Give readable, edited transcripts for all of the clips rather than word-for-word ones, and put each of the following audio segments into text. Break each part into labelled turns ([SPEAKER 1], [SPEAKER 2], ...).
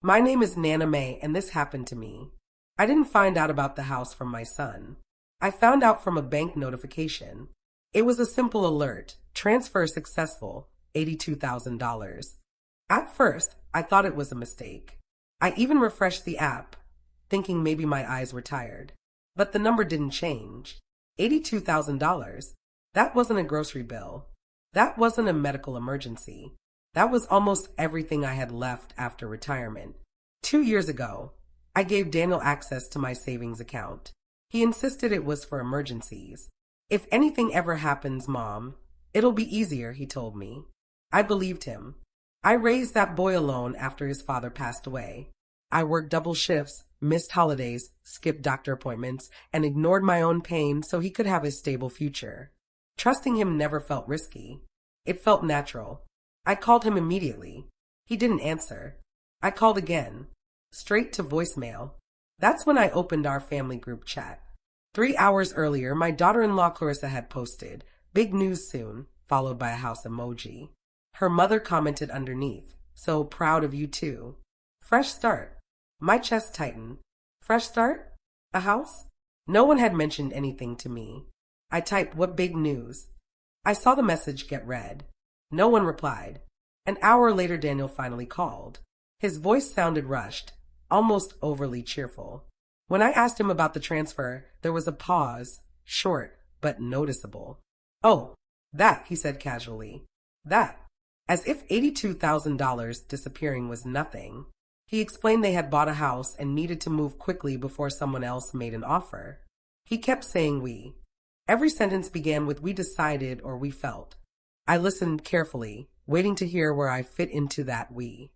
[SPEAKER 1] My name is Nana May, and this happened to me. I didn't find out about the house from my son. I found out from a bank notification. It was a simple alert. Transfer successful, $82,000. At first, I thought it was a mistake. I even refreshed the app, thinking maybe my eyes were tired. But the number didn't change. $82,000. That wasn't a grocery bill. That wasn't a medical emergency. That was almost everything I had left after retirement. 2 years ago, I gave Daniel access to my savings account. He insisted it was for emergencies. If anything ever happens, Mom, it'll be easier, he told me. I believed him. I raised that boy alone after his father passed away. I worked double shifts, missed holidays, skipped doctor appointments, and ignored my own pain so he could have a stable future. Trusting him never felt risky. It felt natural. I called him immediately. He didn't answer. I called again. Straight to voicemail. That's when I opened our family group chat. 3 hours earlier, my daughter-in-law Clarissa had posted, "Big news soon," followed by a house emoji. Her mother commented underneath, "So proud of you too." Fresh start. My chest tightened. Fresh start? A house? No one had mentioned anything to me. I typed, "What big news?" I saw the message get read. No one replied. An hour later, Daniel finally called. His voice sounded rushed, almost overly cheerful. When I asked him about the transfer, there was a pause, short but noticeable. "Oh, that," he said casually. "That." As if $82,000 disappearing was nothing. He explained they had bought a house and needed to move quickly before someone else made an offer. He kept saying we. Every sentence began with "we decided" or "we felt." I listened carefully, waiting to hear where I fit into that "we."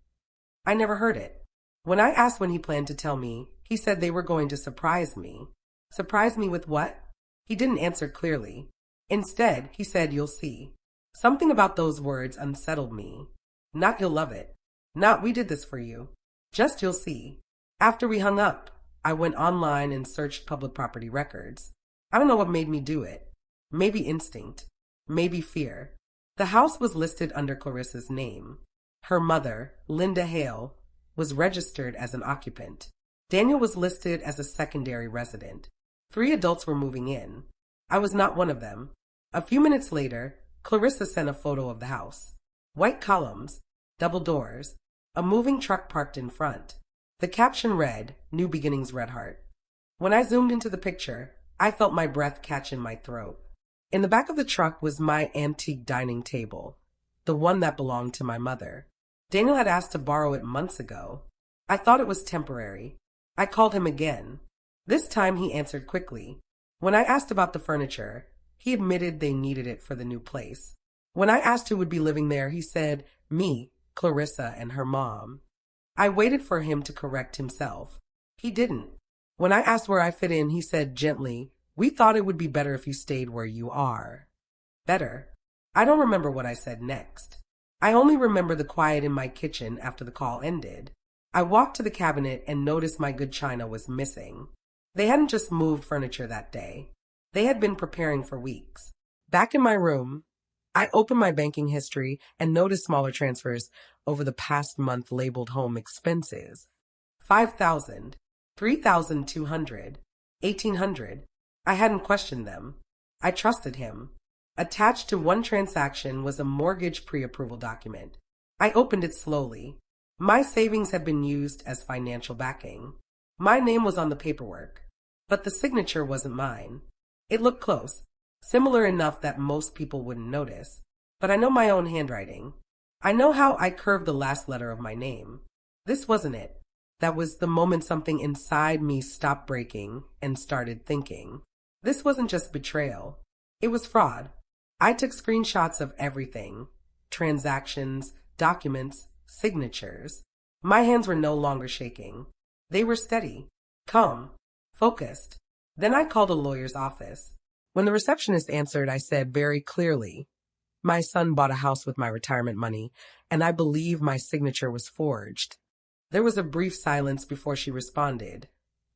[SPEAKER 1] I never heard it. When I asked when he planned to tell me, he said they were going to surprise me. Surprise me with what? He didn't answer clearly. Instead, he said, "You'll see." Something about those words unsettled me. Not "you'll love it." Not "we did this for you." Just "you'll see." After we hung up, I went online and searched public property records. I don't know what made me do it. Maybe instinct. Maybe fear. The house was listed under Clarissa's name. Her mother, Linda Hale, was registered as an occupant. Daniel was listed as a secondary resident. 3 adults were moving in. I was not one of them. A few minutes later, Clarissa sent a photo of the house. White columns, double doors, a moving truck parked in front. The caption read, "New Beginnings, Red Heart." When I zoomed into the picture, I felt my breath catch in my throat. In the back of the truck was my antique dining table, the one that belonged to my mother. Daniel had asked to borrow it months ago. I thought it was temporary. I called him again. This time he answered quickly. When I asked about the furniture, he admitted they needed it for the new place. When I asked who would be living there, he said, "Me, Clarissa, and her mom." I waited for him to correct himself. He didn't. When I asked where I fit in, he said gently, "We thought it would be better if you stayed where you are." Better? I don't remember what I said next. I only remember the quiet in my kitchen after the call ended. I walked to the cabinet and noticed my good china was missing. They hadn't just moved furniture that day. They had been preparing for weeks. Back in my room, I opened my banking history and noticed smaller transfers over the past month labeled home expenses. 5,000, 3,200, 1,800. I hadn't questioned them. I trusted him. Attached to one transaction was a mortgage pre-approval document. I opened it slowly. My savings had been used as financial backing. My name was on the paperwork, but the signature wasn't mine. It looked close, similar enough that most people wouldn't notice. But I know my own handwriting. I know how I curved the last letter of my name. This wasn't it. That was the moment something inside me stopped breaking and started thinking. This wasn't just betrayal. It was fraud. I took screenshots of everything. Transactions, documents, signatures. My hands were no longer shaking. They were steady, calm, focused. Then I called a lawyer's office. When the receptionist answered, I said very clearly, "My son bought a house with my retirement money, and I believe my signature was forged." There was a brief silence before she responded,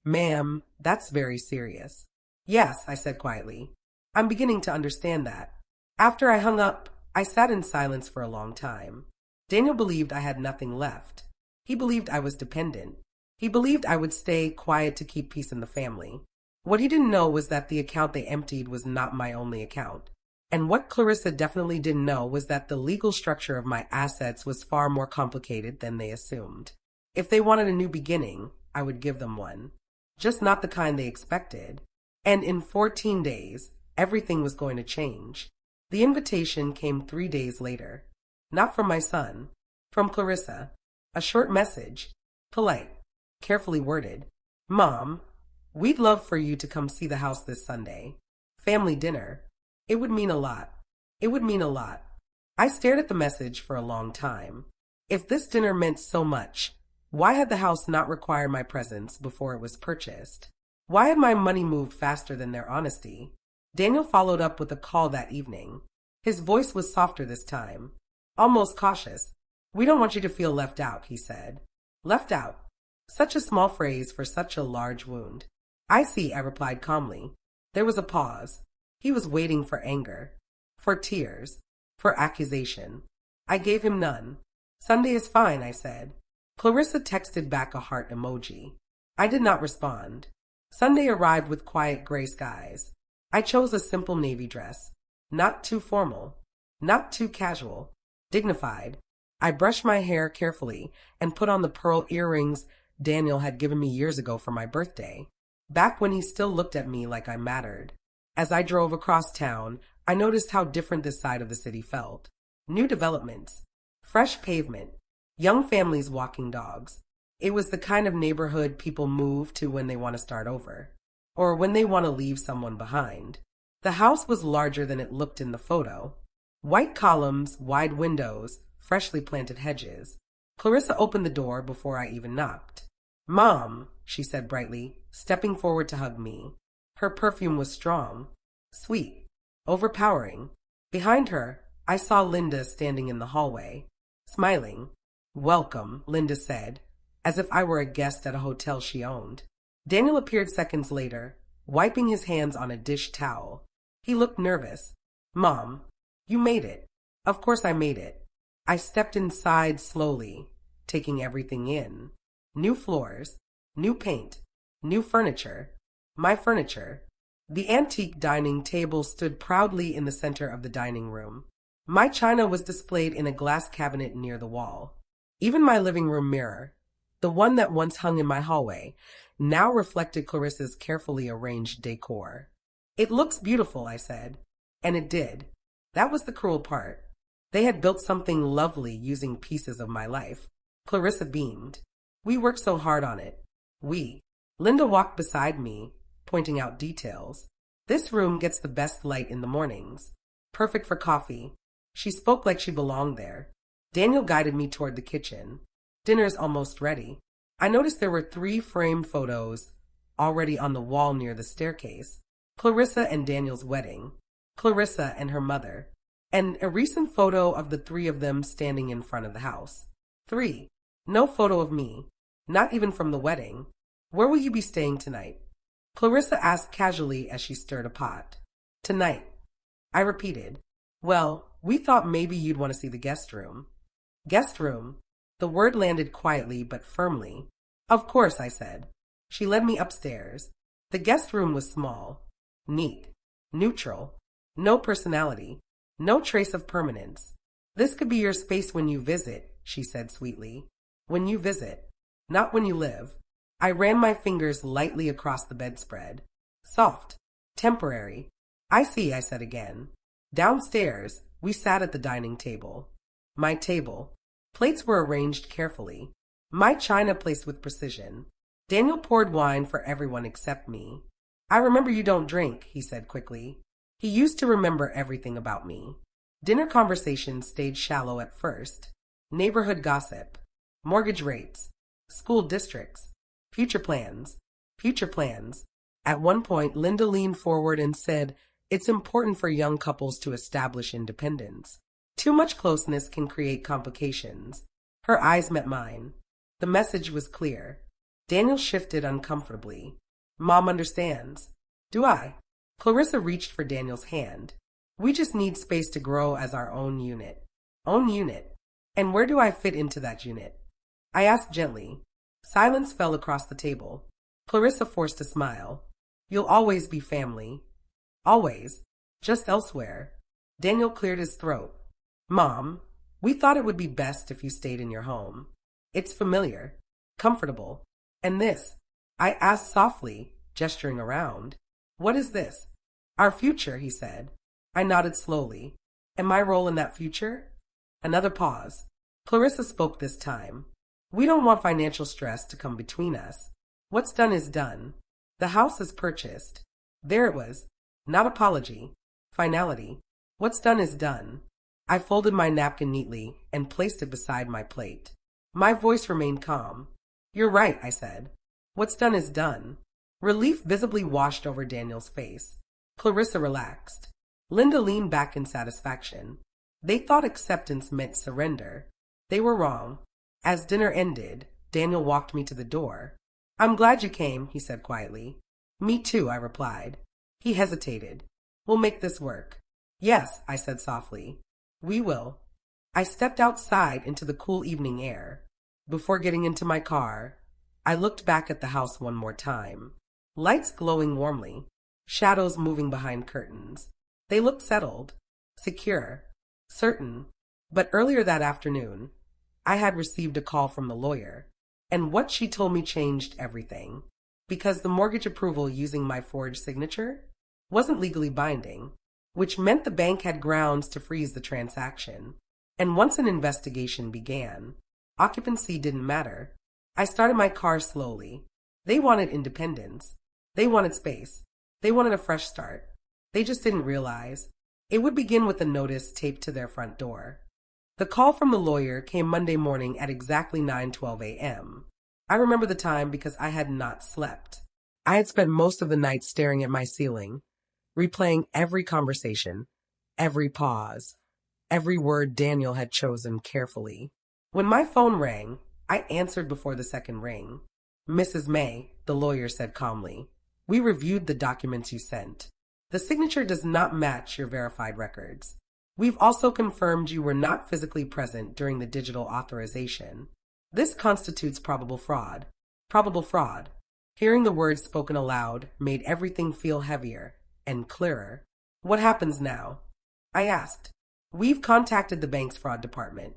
[SPEAKER 1] "Ma'am, that's very serious." "Yes," I said quietly. "I'm beginning to understand that." After I hung up, I sat in silence for a long time. Daniel believed I had nothing left. He believed I was dependent. He believed I would stay quiet to keep peace in the family. What he didn't know was that the account they emptied was not my only account. And what Clarissa definitely didn't know was that the legal structure of my assets was far more complicated than they assumed. If they wanted a new beginning, I would give them one. Just not the kind they expected. And in 14 days, everything was going to change. The invitation came 3 days later. Not from my son. From Clarissa. A short message. Polite. Carefully worded. Mom, we'd love for you to come see the house this Sunday. Family dinner. It would mean a lot. It would mean a lot. I stared at the message for a long time. If this dinner meant so much, why had the house not required my presence before it was purchased? Why had my money moved faster than their honesty? Daniel followed up with a call that evening. His voice was softer this time, almost cautious. We don't want you to feel left out, he said. Left out. Such a small phrase for such a large wound. I see, I replied calmly. There was a pause. He was waiting for anger, for tears, for accusation. I gave him none. Sunday is fine, I said. Clarissa texted back a heart emoji. I did not respond. Sunday arrived with quiet gray skies. I chose a simple navy dress. Not too formal. Not too casual. Dignified. I brushed my hair carefully and put on the pearl earrings Daniel had given me years ago for my birthday, back when he still looked at me like I mattered. As I drove across town, I noticed how different this side of the city felt. New developments, fresh pavement, young families walking dogs. It was the kind of neighborhood people move to when they want to start over, or when they want to leave someone behind. The house was larger than it looked in the photo. White columns, wide windows, freshly planted hedges. Clarissa opened the door before I even knocked. Mom, she said brightly, stepping forward to hug me. Her perfume was strong, sweet, overpowering. Behind her, I saw Linda standing in the hallway, smiling. Welcome, Linda said, as if I were a guest at a hotel she owned. Daniel appeared seconds later, wiping his hands on a dish towel. He looked nervous. Mom, you made it. Of course I made it. I stepped inside slowly, taking everything in. New floors, new paint, new furniture. My furniture. The antique dining table stood proudly in the center of the dining room. My china was displayed in a glass cabinet near the wall. Even my living room mirror, the one that once hung in my hallway, now reflected Clarissa's carefully arranged decor. It looks beautiful, I said. And it did. That was the cruel part. They had built something lovely using pieces of my life. Clarissa beamed. We worked so hard on it. We. Linda walked beside me, pointing out details. This room gets the best light in the mornings. Perfect for coffee. She spoke like she belonged there. Daniel guided me toward the kitchen. Dinner's almost ready. I noticed there were 3 framed photos already on the wall near the staircase. Clarissa and Daniel's wedding. Clarissa and her mother. And a recent photo of the 3 of them standing in front of the house. 3. No photo of me. Not even from the wedding. Where will you be staying tonight? Clarissa asked casually as she stirred a pot. Tonight. I repeated. Well, we thought maybe you'd want to see the guest room. Guest room. The word landed quietly but firmly. Of course, I said. She led me upstairs. The guest room was small, neat, neutral, no personality, no trace of permanence. This could be your space when you visit, she said sweetly. When you visit, not when you live. I ran my fingers lightly across the bedspread. Soft, temporary. I see, I said again. Downstairs, we sat at the dining table. My table. Plates were arranged carefully. My china placed with precision. Daniel poured wine for everyone except me. I remember you don't drink, he said quickly. He used to remember everything about me. Dinner conversation stayed shallow at first. Neighborhood gossip. Mortgage rates. School districts. Future plans. Future plans. At one point, Linda leaned forward and said, "It's important for young couples to establish independence. Too much closeness can create complications." Her eyes met mine. The message was clear. Daniel shifted uncomfortably. Mom understands. Do I? Clarissa reached for Daniel's hand. We just need space to grow as our own unit. Own unit. And where do I fit into that unit? I asked gently. Silence fell across the table. Clarissa forced a smile. You'll always be family. Always. Just elsewhere. Daniel cleared his throat. Mom, we thought it would be best if you stayed in your home. It's familiar. Comfortable. And this? I asked softly, gesturing around. What is this? Our future, he said. I nodded slowly. And my role in that future? Another pause. Clarissa spoke this time. We don't want financial stress to come between us. What's done is done. The house is purchased. There it was. Not apology. Finality. What's done is done. I folded my napkin neatly and placed it beside my plate. My voice remained calm. You're right, I said. What's done is done. Relief visibly washed over Daniel's face. Clarissa relaxed. Linda leaned back in satisfaction. They thought acceptance meant surrender. They were wrong. As dinner ended, Daniel walked me to the door. I'm glad you came, he said quietly. Me too, I replied. He hesitated. We'll make this work. Yes, I said softly. We will. I stepped outside into the cool evening air. Before getting into my car, I looked back at the house one more time. Lights glowing warmly, shadows moving behind curtains. They looked settled, secure, certain. But earlier that afternoon, I had received a call from the lawyer, and what she told me changed everything. Because the mortgage approval using my forged signature wasn't legally binding, which meant the bank had grounds to freeze the transaction. And once an investigation began, occupancy didn't matter. I started my car slowly. They wanted independence. They wanted space. They wanted a fresh start. They just didn't realize it would begin with a notice taped to their front door. The call from the lawyer came Monday morning at exactly 9:12 a.m. I remember the time because I had not slept. I had spent most of the night staring at my ceiling, replaying every conversation, every pause, every word Daniel had chosen carefully. When my phone rang, I answered before the second ring. Mrs. May, the lawyer said calmly, we reviewed the documents you sent. The signature does not match your verified records. We've also confirmed you were not physically present during the digital authorization. This constitutes probable fraud. Probable fraud. Hearing the words spoken aloud made everything feel heavier and clearer. What happens now? I asked. We've contacted the bank's fraud department.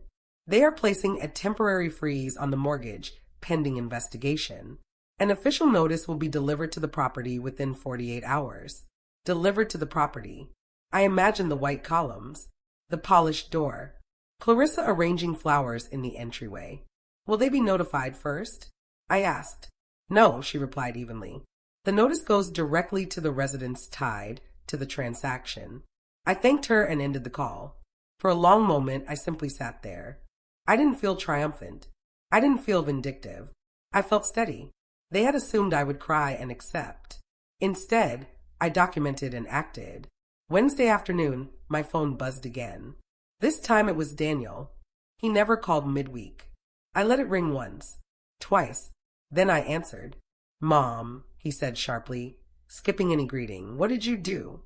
[SPEAKER 1] They are placing a temporary freeze on the mortgage pending investigation. An official notice will be delivered to the property within 48 hours. Delivered to the property. I imagine the white columns, the polished door, Clarissa arranging flowers in the entryway. Will they be notified first? I asked. No, she replied evenly. The notice goes directly to the residence tied to the transaction. I thanked her and ended the call. For a long moment, I simply sat there. I didn't feel triumphant. I didn't feel vindictive. I felt steady. They had assumed I would cry and accept. Instead, I documented and acted. Wednesday afternoon, my phone buzzed again. This time it was Daniel. He never called midweek. I let it ring once, twice. Then I answered. Mom, he said sharply, skipping any greeting. What did you do?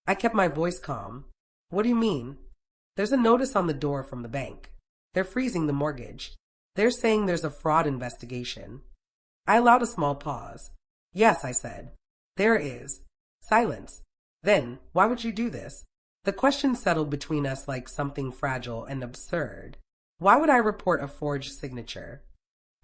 [SPEAKER 1] I kept my voice calm. What do you mean? There's a notice on the door from the bank. They're freezing the mortgage. They're saying there's a fraud investigation. I allowed a small pause. Yes, I said. There is. Silence. Then, why would you do this? The question settled between us like something fragile and absurd. Why would I report a forged signature?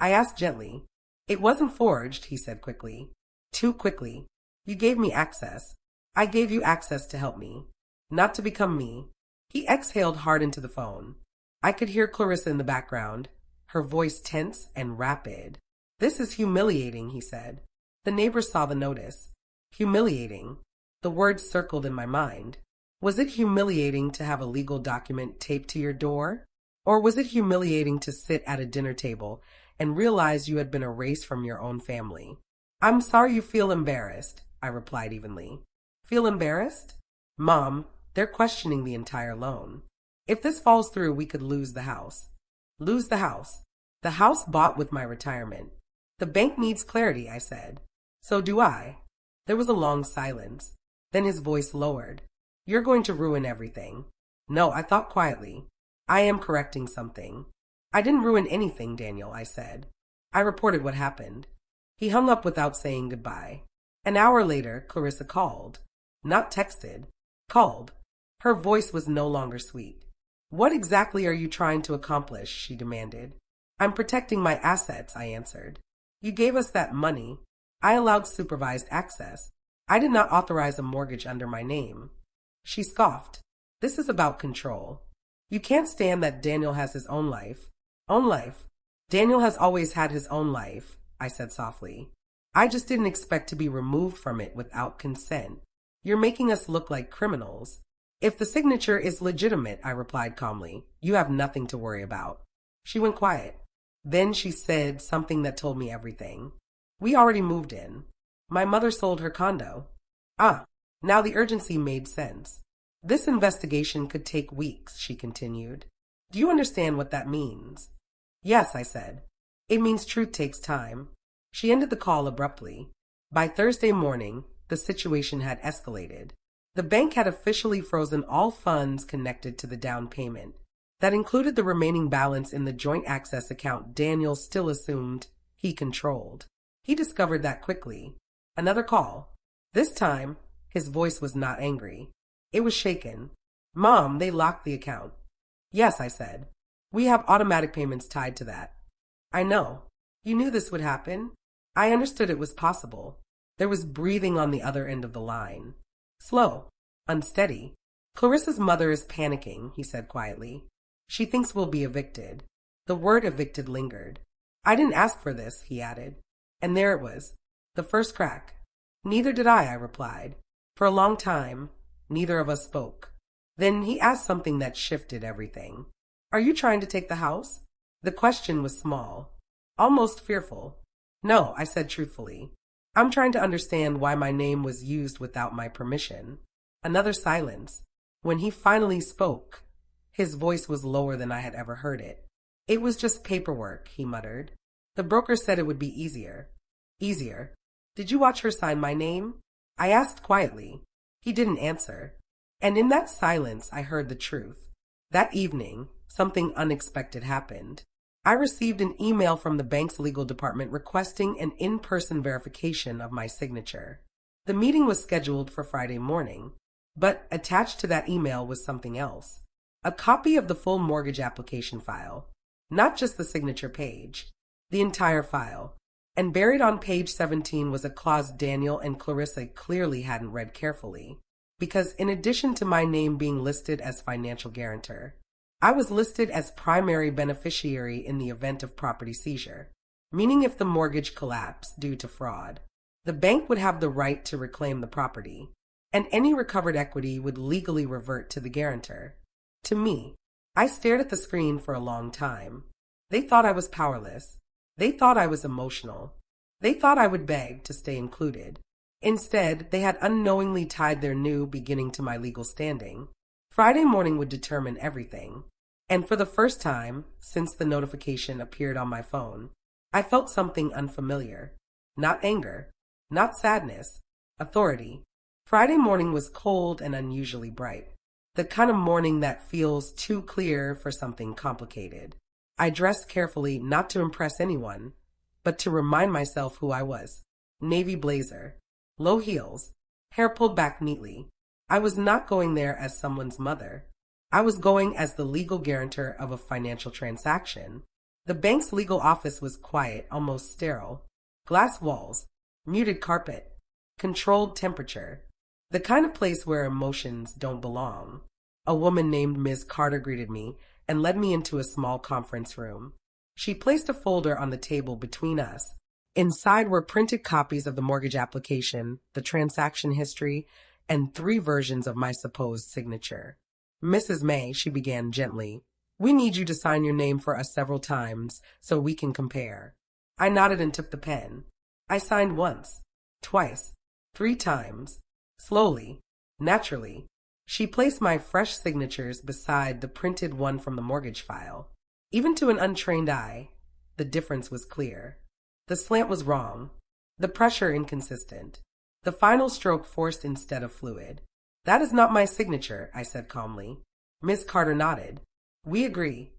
[SPEAKER 1] I asked gently. It wasn't forged, he said quickly. Too quickly. You gave me access. I gave you access to help me, not to become me. He exhaled hard into the phone. I could hear Clarissa in the background, her voice tense and rapid. This is humiliating, he said. The neighbors saw the notice. Humiliating. The words circled in my mind. Was it humiliating to have a legal document taped to your door? Or was it humiliating to sit at a dinner table and realize you had been erased from your own family? I'm sorry you feel embarrassed, I replied evenly. Feel embarrassed? Mom, they're questioning the entire loan. If this falls through, we could lose the house. Lose the house. The house bought with my retirement. The bank needs clarity, I said. So do I. There was a long silence. Then his voice lowered. You're going to ruin everything. No, I thought quietly. I am correcting something. I didn't ruin anything, Daniel, I said. I reported what happened. He hung up without saying goodbye. An hour later, Clarissa called. Not texted. Called. Her voice was no longer sweet. What exactly are you trying to accomplish? She demanded. I'm protecting my assets, I answered. You gave us that money. I allowed supervised access. I did not authorize a mortgage under my name. She scoffed. This is about control. You can't stand that Daniel has his own life. Own life? Daniel has always had his own life, I said softly. I just didn't expect to be removed from it without consent. You're making us look like criminals. If the signature is legitimate, I replied calmly, you have nothing to worry about. She went quiet. Then she said something that told me everything. We already moved in. My mother sold her condo. Now the urgency made sense. This investigation could take weeks, she continued. Do you understand what that means? Yes, I said. It means truth takes time. She ended the call abruptly. By Thursday morning, the situation had escalated. The bank had officially frozen all funds connected to the down payment. That included the remaining balance in the joint access account Daniel still assumed he controlled. He discovered that quickly. Another call. This time, his voice was not angry. It was shaken. Mom, they locked the account. Yes, I said. We have automatic payments tied to that. I know. You knew this would happen. I understood it was possible. There was breathing on the other end of the line. Slow. Unsteady. Clarissa's mother is panicking, he said quietly. She thinks we'll be evicted. The word evicted lingered. I didn't ask for this, he added. And there it was. The first crack. Neither did I replied. For a long time, neither of us spoke. Then he asked something that shifted everything. Are you trying to take the house? The question was small, almost fearful. No, I said truthfully. I'm trying to understand why my name was used without my permission. Another silence. When he finally spoke, his voice was lower than I had ever heard it. It was just paperwork, he muttered. The broker said it would be easier. Easier? Did you watch her sign my name? I asked quietly. He didn't answer. And in that silence, I heard the truth. That evening, something unexpected happened. I received an email from the bank's legal department requesting an in-person verification of my signature. The meeting was scheduled for Friday morning, but attached to that email was something else. A copy of the full mortgage application file. Not just the signature page, the entire file. And buried on page 17 was a clause Daniel and Clarissa clearly hadn't read carefully. Because in addition to my name being listed as financial guarantor, I was listed as primary beneficiary in the event of property seizure, meaning if the mortgage collapsed due to fraud, the bank would have the right to reclaim the property, and any recovered equity would legally revert to the guarantor. To me, I stared at the screen for a long time. They thought I was powerless. They thought I was emotional. They thought I would beg to stay included. Instead, they had unknowingly tied their new beginning to my legal standing. Friday morning would determine everything. And for the first time, since the notification appeared on my phone, I felt something unfamiliar. Not anger, not sadness, authority. Friday morning was cold and unusually bright. The kind of morning that feels too clear for something complicated. I dressed carefully not to impress anyone, but to remind myself who I was. Navy blazer, low heels, hair pulled back neatly. I was not going there as someone's mother. I was going as the legal guarantor of a financial transaction. The bank's legal office was quiet, almost sterile. Glass walls, muted carpet, controlled temperature. The kind of place where emotions don't belong. A woman named Ms. Carter greeted me and led me into a small conference room. She placed a folder on the table between us. Inside were printed copies of the mortgage application, the transaction history, and 3 versions of my supposed signature. Mrs. May, she began gently, we need you to sign your name for us several times so we can compare. I nodded and took the pen. I signed once, twice, 3 times. Slowly, naturally. She placed my fresh signatures beside the printed one from the mortgage file. Even to an untrained eye, the difference was clear. The slant was wrong, the pressure inconsistent, the final stroke forced instead of fluid. That is not my signature, I said calmly. Miss Carter nodded. We agree.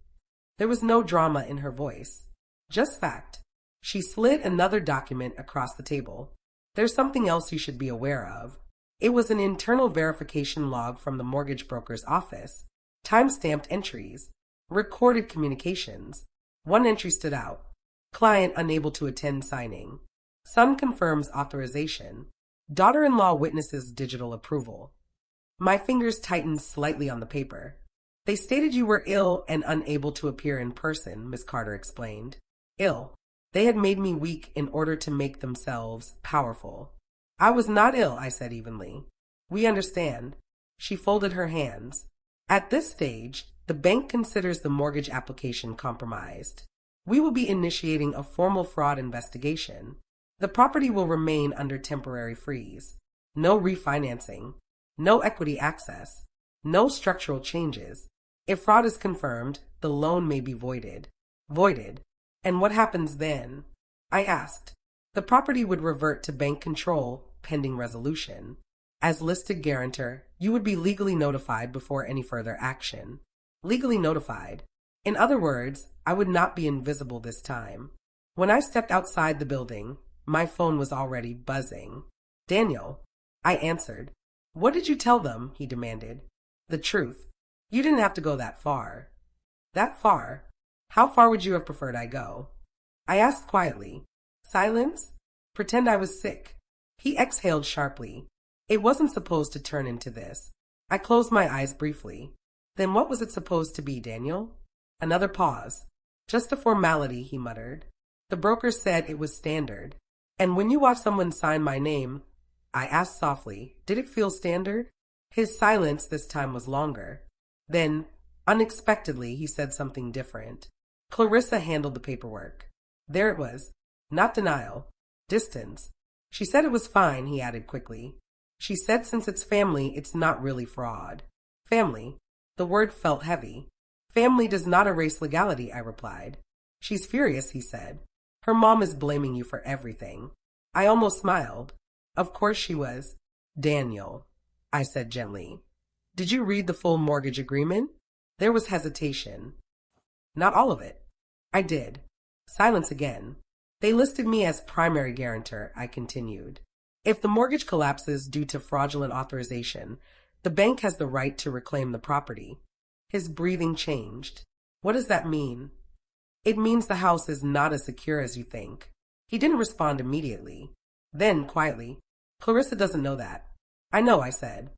[SPEAKER 1] There was no drama in her voice. Just fact. She slid another document across the table. There's something else you should be aware of. It was an internal verification log from the mortgage broker's office. Time-stamped entries. Recorded communications. One entry stood out. Client unable to attend signing. Son confirms authorization. Daughter-in-law witnesses digital approval. My fingers tightened slightly on the paper. They stated you were ill and unable to appear in person, Miss Carter explained. Ill. They had made me weak in order to make themselves powerful. I was not ill, I said evenly. We understand. She folded her hands. At this stage, the bank considers the mortgage application compromised. We will be initiating a formal fraud investigation. The property will remain under temporary freeze. No refinancing. No equity access. No structural changes. If fraud is confirmed, the loan may be voided. Voided. And what happens then? I asked. The property would revert to bank control pending resolution. As listed guarantor, you would be legally notified before any further action. Legally notified. In other words, I would not be invisible this time. When I stepped outside the building, my phone was already buzzing. Daniel, I answered. What did you tell them? He demanded. The truth. You didn't have to go that far. That far? How far would you have preferred I go? I asked quietly. Silence? Pretend I was sick. He exhaled sharply. It wasn't supposed to turn into this. I closed my eyes briefly. Then what was it supposed to be, Daniel? Another pause. Just a formality, he muttered. The broker said it was standard. And when you watch someone sign my name, I asked softly, did it feel standard? His silence this time was longer. Then, unexpectedly, he said something different. Clarissa handled the paperwork. There it was. Not denial. Distance. She said it was fine, he added quickly. She said since it's family, it's not really fraud. Family. The word felt heavy. Family does not erase legality, I replied. She's furious, he said. Her mom is blaming you for everything. I almost smiled. Of course she was. Daniel, I said gently. Did you read the full mortgage agreement? There was hesitation. Not all of it. I did. Silence again. They listed me as primary guarantor, I continued. If the mortgage collapses due to fraudulent authorization, the bank has the right to reclaim the property. His breathing changed. What does that mean? It means the house is not as secure as you think. He didn't respond immediately. Then, quietly, Clarissa doesn't know that. I know, I said.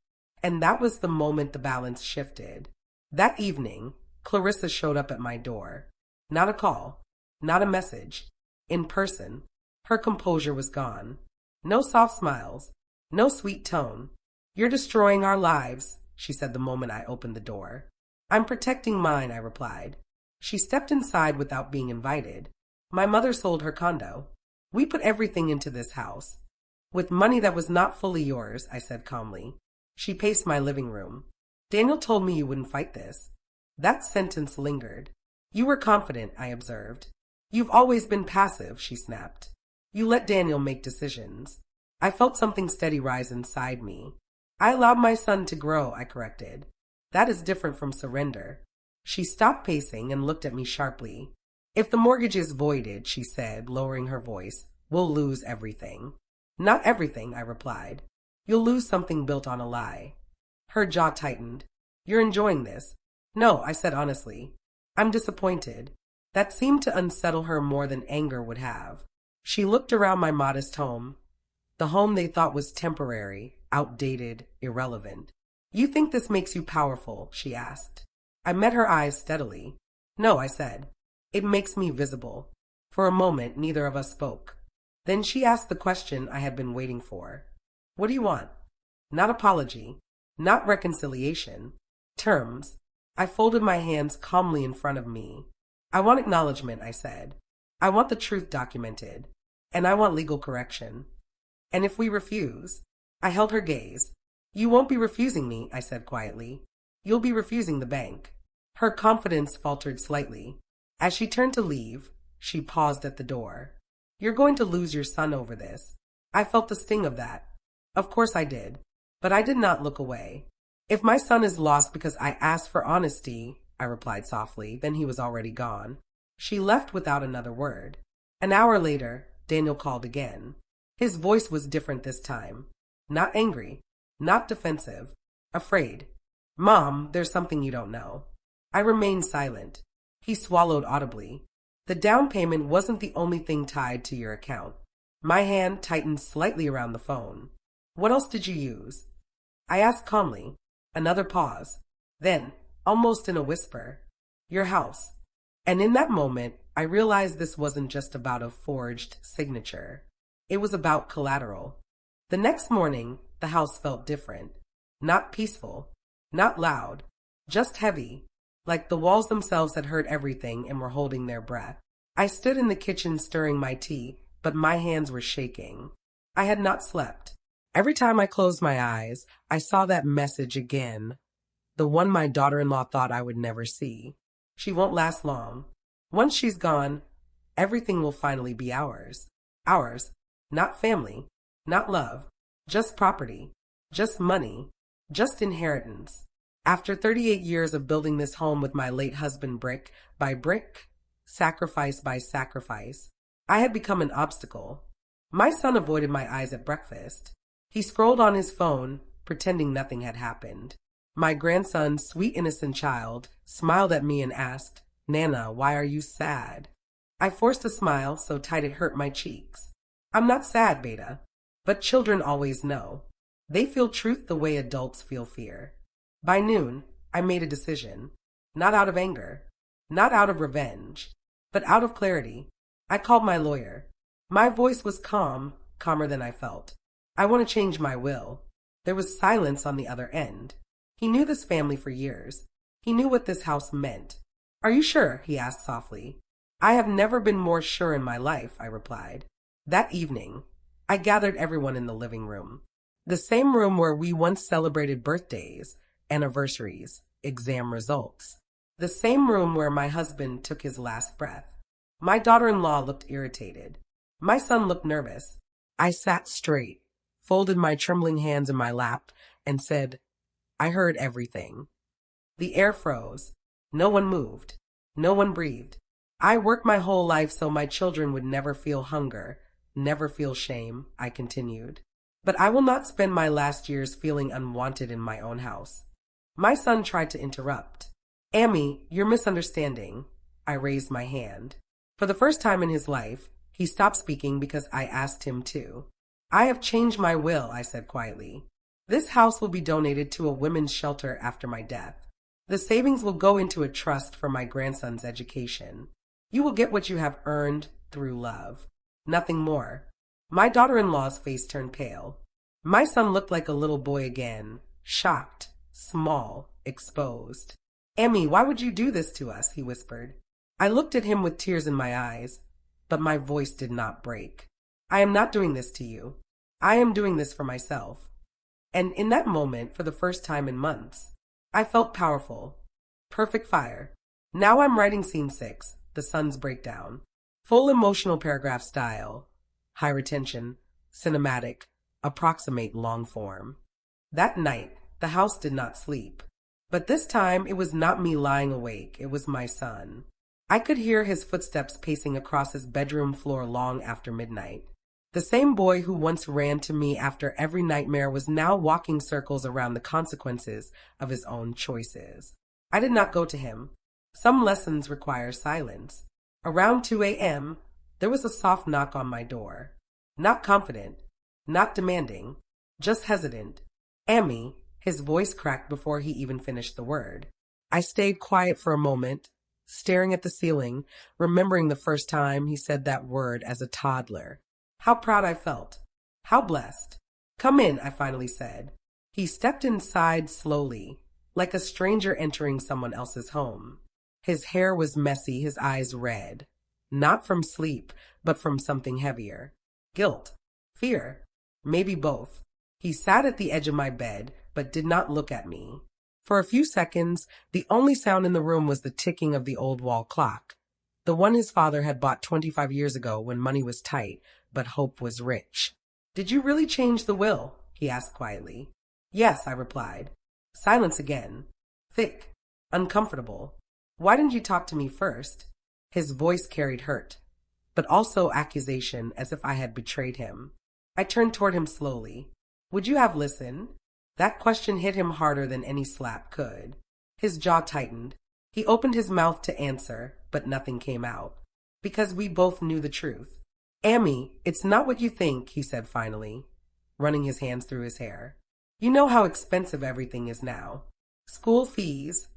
[SPEAKER 1] And that was the moment the balance shifted. That evening, Clarissa showed up at my door. Not a call. Not a message. In person. Her composure was gone. No soft smiles. No sweet tone. You're destroying our lives, she said the moment I opened the door. I'm protecting mine, I replied. She stepped inside without being invited. My mother sold her condo. We put everything into this house. With money that was not fully yours, I said calmly. She paced my living room. Daniel told me you wouldn't fight this. That sentence lingered. You were confident, I observed. You've always been passive, she snapped. You let Daniel make decisions. I felt something steady rise inside me. I allowed my son to grow, I corrected. That is different from surrender. She stopped pacing and looked at me sharply. If the mortgage is voided, she said, lowering her voice, we'll lose everything. Not everything, I replied. You'll lose something built on a lie. Her jaw tightened. You're enjoying this. No, I said honestly. I'm disappointed. That seemed to unsettle her more than anger would have. She looked around my modest home. The home they thought was temporary, outdated, irrelevant. You think this makes you powerful? She asked. I met her eyes steadily. No, I said. It makes me visible. For a moment, neither of us spoke. Then she asked the question I had been waiting for. What do you want? Not apology. Not reconciliation. Terms. I folded my hands calmly in front of me. I want acknowledgement, I said. I want the truth documented. And I want legal correction. And if we refuse? I held her gaze. You won't be refusing me, I said quietly. You'll be refusing the bank. Her confidence faltered slightly. As she turned to leave, she paused at the door. You're going to lose your son over this. I felt the sting of that. Of course I did. But I did not look away. If my son is lost because I asked for honesty, I replied softly. Then he was already gone. She left without another word. An hour later, Daniel called again. His voice was different this time. Not angry, not defensive, afraid. Mom, there's something you don't know. I remained silent. He swallowed audibly. The down payment wasn't the only thing tied to your account. My hand tightened slightly around the phone. What else did you use? I asked calmly. Another pause. Then, almost in a whisper, your house. And in that moment, I realized this wasn't just about a forged signature. It was about collateral. The next morning, the house felt different. Not peaceful, not loud, just heavy, like the walls themselves had heard everything and were holding their breath. I stood in the kitchen stirring my tea, but my hands were shaking. I had not slept. Every time I closed my eyes, I saw that message again. The one my daughter-in-law thought I would never see. She won't last long. Once she's gone, everything will finally be ours. Ours, not family, not love, just property, just money, just inheritance. After 38 years of building this home with my late husband brick by brick, sacrifice by sacrifice, I had become an obstacle. My son avoided my eyes at breakfast. He scrolled on his phone, pretending nothing had happened. My grandson, sweet innocent child, smiled at me and asked, Nana, why are you sad? I forced a smile so tight it hurt my cheeks. I'm not sad, Beta. But children always know. They feel truth the way adults feel fear. By noon, I made a decision. Not out of anger. Not out of revenge. But out of clarity. I called my lawyer. My voice was calm, calmer than I felt. I want to change my will. There was silence on the other end. He knew this family for years. He knew what this house meant. Are you sure? He asked softly. I have never been more sure in my life, I replied. That evening, I gathered everyone in the living room. The same room where we once celebrated birthdays, anniversaries, exam results. The same room where my husband took his last breath. My daughter-in-law looked irritated. My son looked nervous. I sat straight, folded my trembling hands in my lap, and said, I heard everything. The air froze. No one moved. No one breathed. I worked my whole life so my children would never feel hunger, never feel shame, I continued. But I will not spend my last years feeling unwanted in my own house. My son tried to interrupt. Amy, you're misunderstanding. I raised my hand. For the first time in his life, he stopped speaking because I asked him to. I have changed my will, I said quietly. This house will be donated to a women's shelter after my death. The savings will go into a trust for my grandson's education. You will get what you have earned through love. Nothing more. My daughter-in-law's face turned pale. My son looked like a little boy again, shocked, small, exposed. Emmy, why would you do this to us? He whispered. I looked at him with tears in my eyes, but my voice did not break. I am not doing this to you. I am doing this for myself. And in that moment, for the first time in months, I felt powerful. Perfect fire. Now I'm writing scene 6, the son's breakdown. Full emotional paragraph style. High retention, cinematic, approximate long form. That night, the house did not sleep. But this time, it was not me lying awake, it was my son. I could hear his footsteps pacing across his bedroom floor long after midnight. The same boy who once ran to me after every nightmare was now walking circles around the consequences of his own choices. I did not go to him. Some lessons require silence. Around 2 a.m., there was a soft knock on my door. Not confident, not demanding, just hesitant. Amy, his voice cracked before he even finished the word. I stayed quiet for a moment, staring at the ceiling, remembering the first time he said that word as a toddler. How proud I felt. How blessed. Come in, I finally said. He stepped inside slowly, like a stranger entering someone else's home. His hair was messy, his eyes red. Not from sleep, but from something heavier. Guilt. Fear. Maybe both. He sat at the edge of my bed, but did not look at me. For a few seconds, the only sound in the room was the ticking of the old wall clock. The one his father had bought 25 years ago when money was tight, but hope was rich. Did you really change the will? He asked quietly. Yes, I replied. Silence again. Thick. Uncomfortable. Why didn't you talk to me first? His voice carried hurt, but also accusation, as if I had betrayed him. I turned toward him slowly. Would you have listened? That question hit him harder than any slap could. His jaw tightened. He opened his mouth to answer, but nothing came out. Because we both knew the truth. Amy, it's not what you think, he said finally, running his hands through his hair. You know how expensive everything is now. School fees,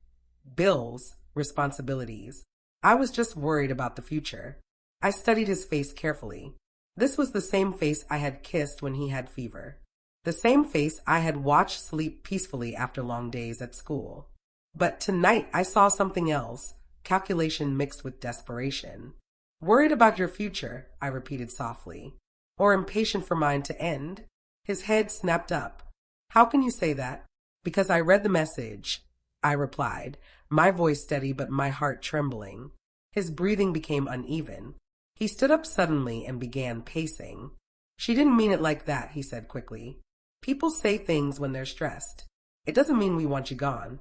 [SPEAKER 1] bills, responsibilities. I was just worried about the future. I studied his face carefully. This was the same face I had kissed when he had fever. The same face I had watched sleep peacefully after long days at school. But tonight I saw something else, calculation mixed with desperation. Worried about your future, I repeated softly. Or impatient for mine to end? His head snapped up. How can you say that? Because I read the message, I replied, my voice steady but my heart trembling. His breathing became uneven. He stood up suddenly and began pacing. She didn't mean it like that, he said quickly. People say things when they're stressed. It doesn't mean we want you gone.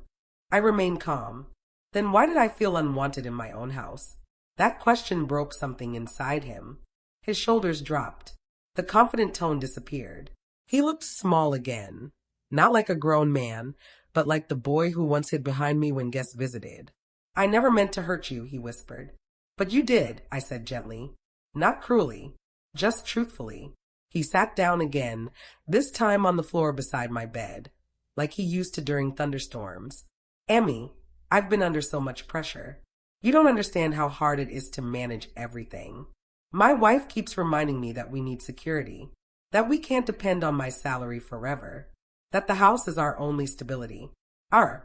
[SPEAKER 1] I remained calm. Then why did I feel unwanted in my own house? That question broke something inside him. His shoulders dropped. The confident tone disappeared. He looked small again. Not like a grown man, but like the boy who once hid behind me when guests visited. I never meant to hurt you, he whispered. But you did, I said gently. Not cruelly, just truthfully. He sat down again, this time on the floor beside my bed, like he used to during thunderstorms. Emmy, I've been under so much pressure. You don't understand how hard it is to manage everything. My wife keeps reminding me that we need security, that we can't depend on my salary forever, that the house is our only stability. I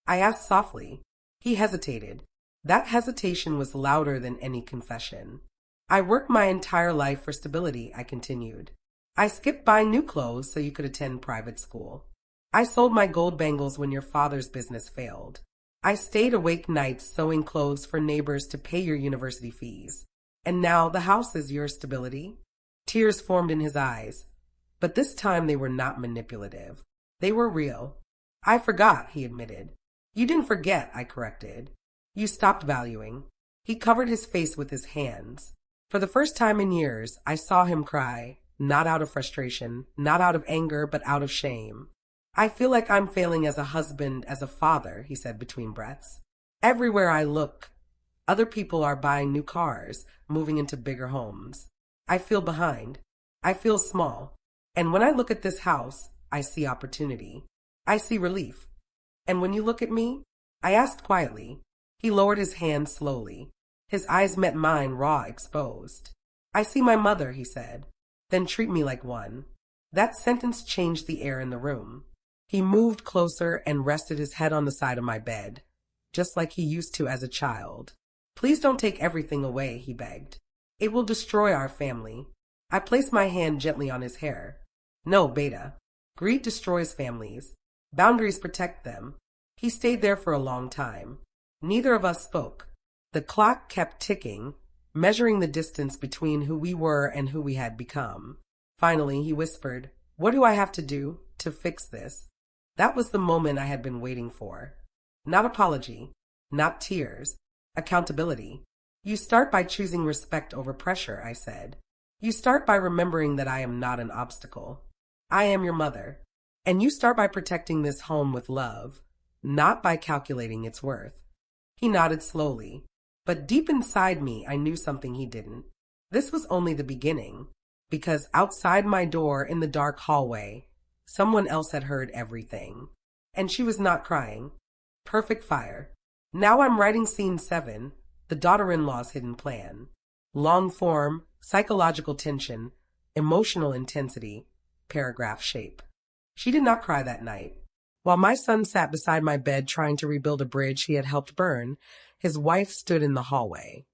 [SPEAKER 1] asked softly. He hesitated. That hesitation was louder than any confession. I worked my entire life for stability, I continued. I skipped buying new clothes so you could attend private school. I sold my gold bangles when your father's business failed. I stayed awake nights sewing clothes for neighbors to pay your university fees. And now the house is your stability? Tears formed in his eyes, but this time they were not manipulative. They were real. I forgot, he admitted. You didn't forget, I corrected. You stopped valuing. He covered his face with his hands. For the first time in years, I saw him cry, not out of frustration, not out of anger, but out of shame. I feel like I'm failing as a husband, as a father, he said between breaths. Everywhere I look, other people are buying new cars, moving into bigger homes. I feel behind. I feel small. And when I look at this house, I see opportunity. I see relief. And when you look at me, I asked quietly. He lowered his hand slowly. His eyes met mine, raw, exposed. I see my mother, he said. Then treat me like one. That sentence changed the air in the room. He moved closer and rested his head on the side of my bed, just like he used to as a child. Please don't take everything away, he begged. It will destroy our family. I placed my hand gently on his hair. No, Beta. Greed destroys families. Boundaries protect them. He stayed there for a long time. Neither of us spoke. The clock kept ticking, measuring the distance between who we were and who we had become. Finally, he whispered, "What do I have to do to fix this?" That was the moment I had been waiting for. Not apology, not tears, accountability. You start by choosing respect over pressure, I said. You start by remembering that I am not an obstacle. I am your mother. And you start by protecting this home with love, not by calculating its worth. He nodded slowly, but deep inside me I knew something he didn't. This was only the beginning, because outside my door in the dark hallway, someone else had heard everything. And she was not crying. Perfect fire. Now I'm writing scene 7, the daughter-in-law's hidden plan. Long form, psychological tension, emotional intensity, paragraph shape. She did not cry that night. While my son sat beside my bed trying to rebuild a bridge he had helped burn, his wife stood in the hallway,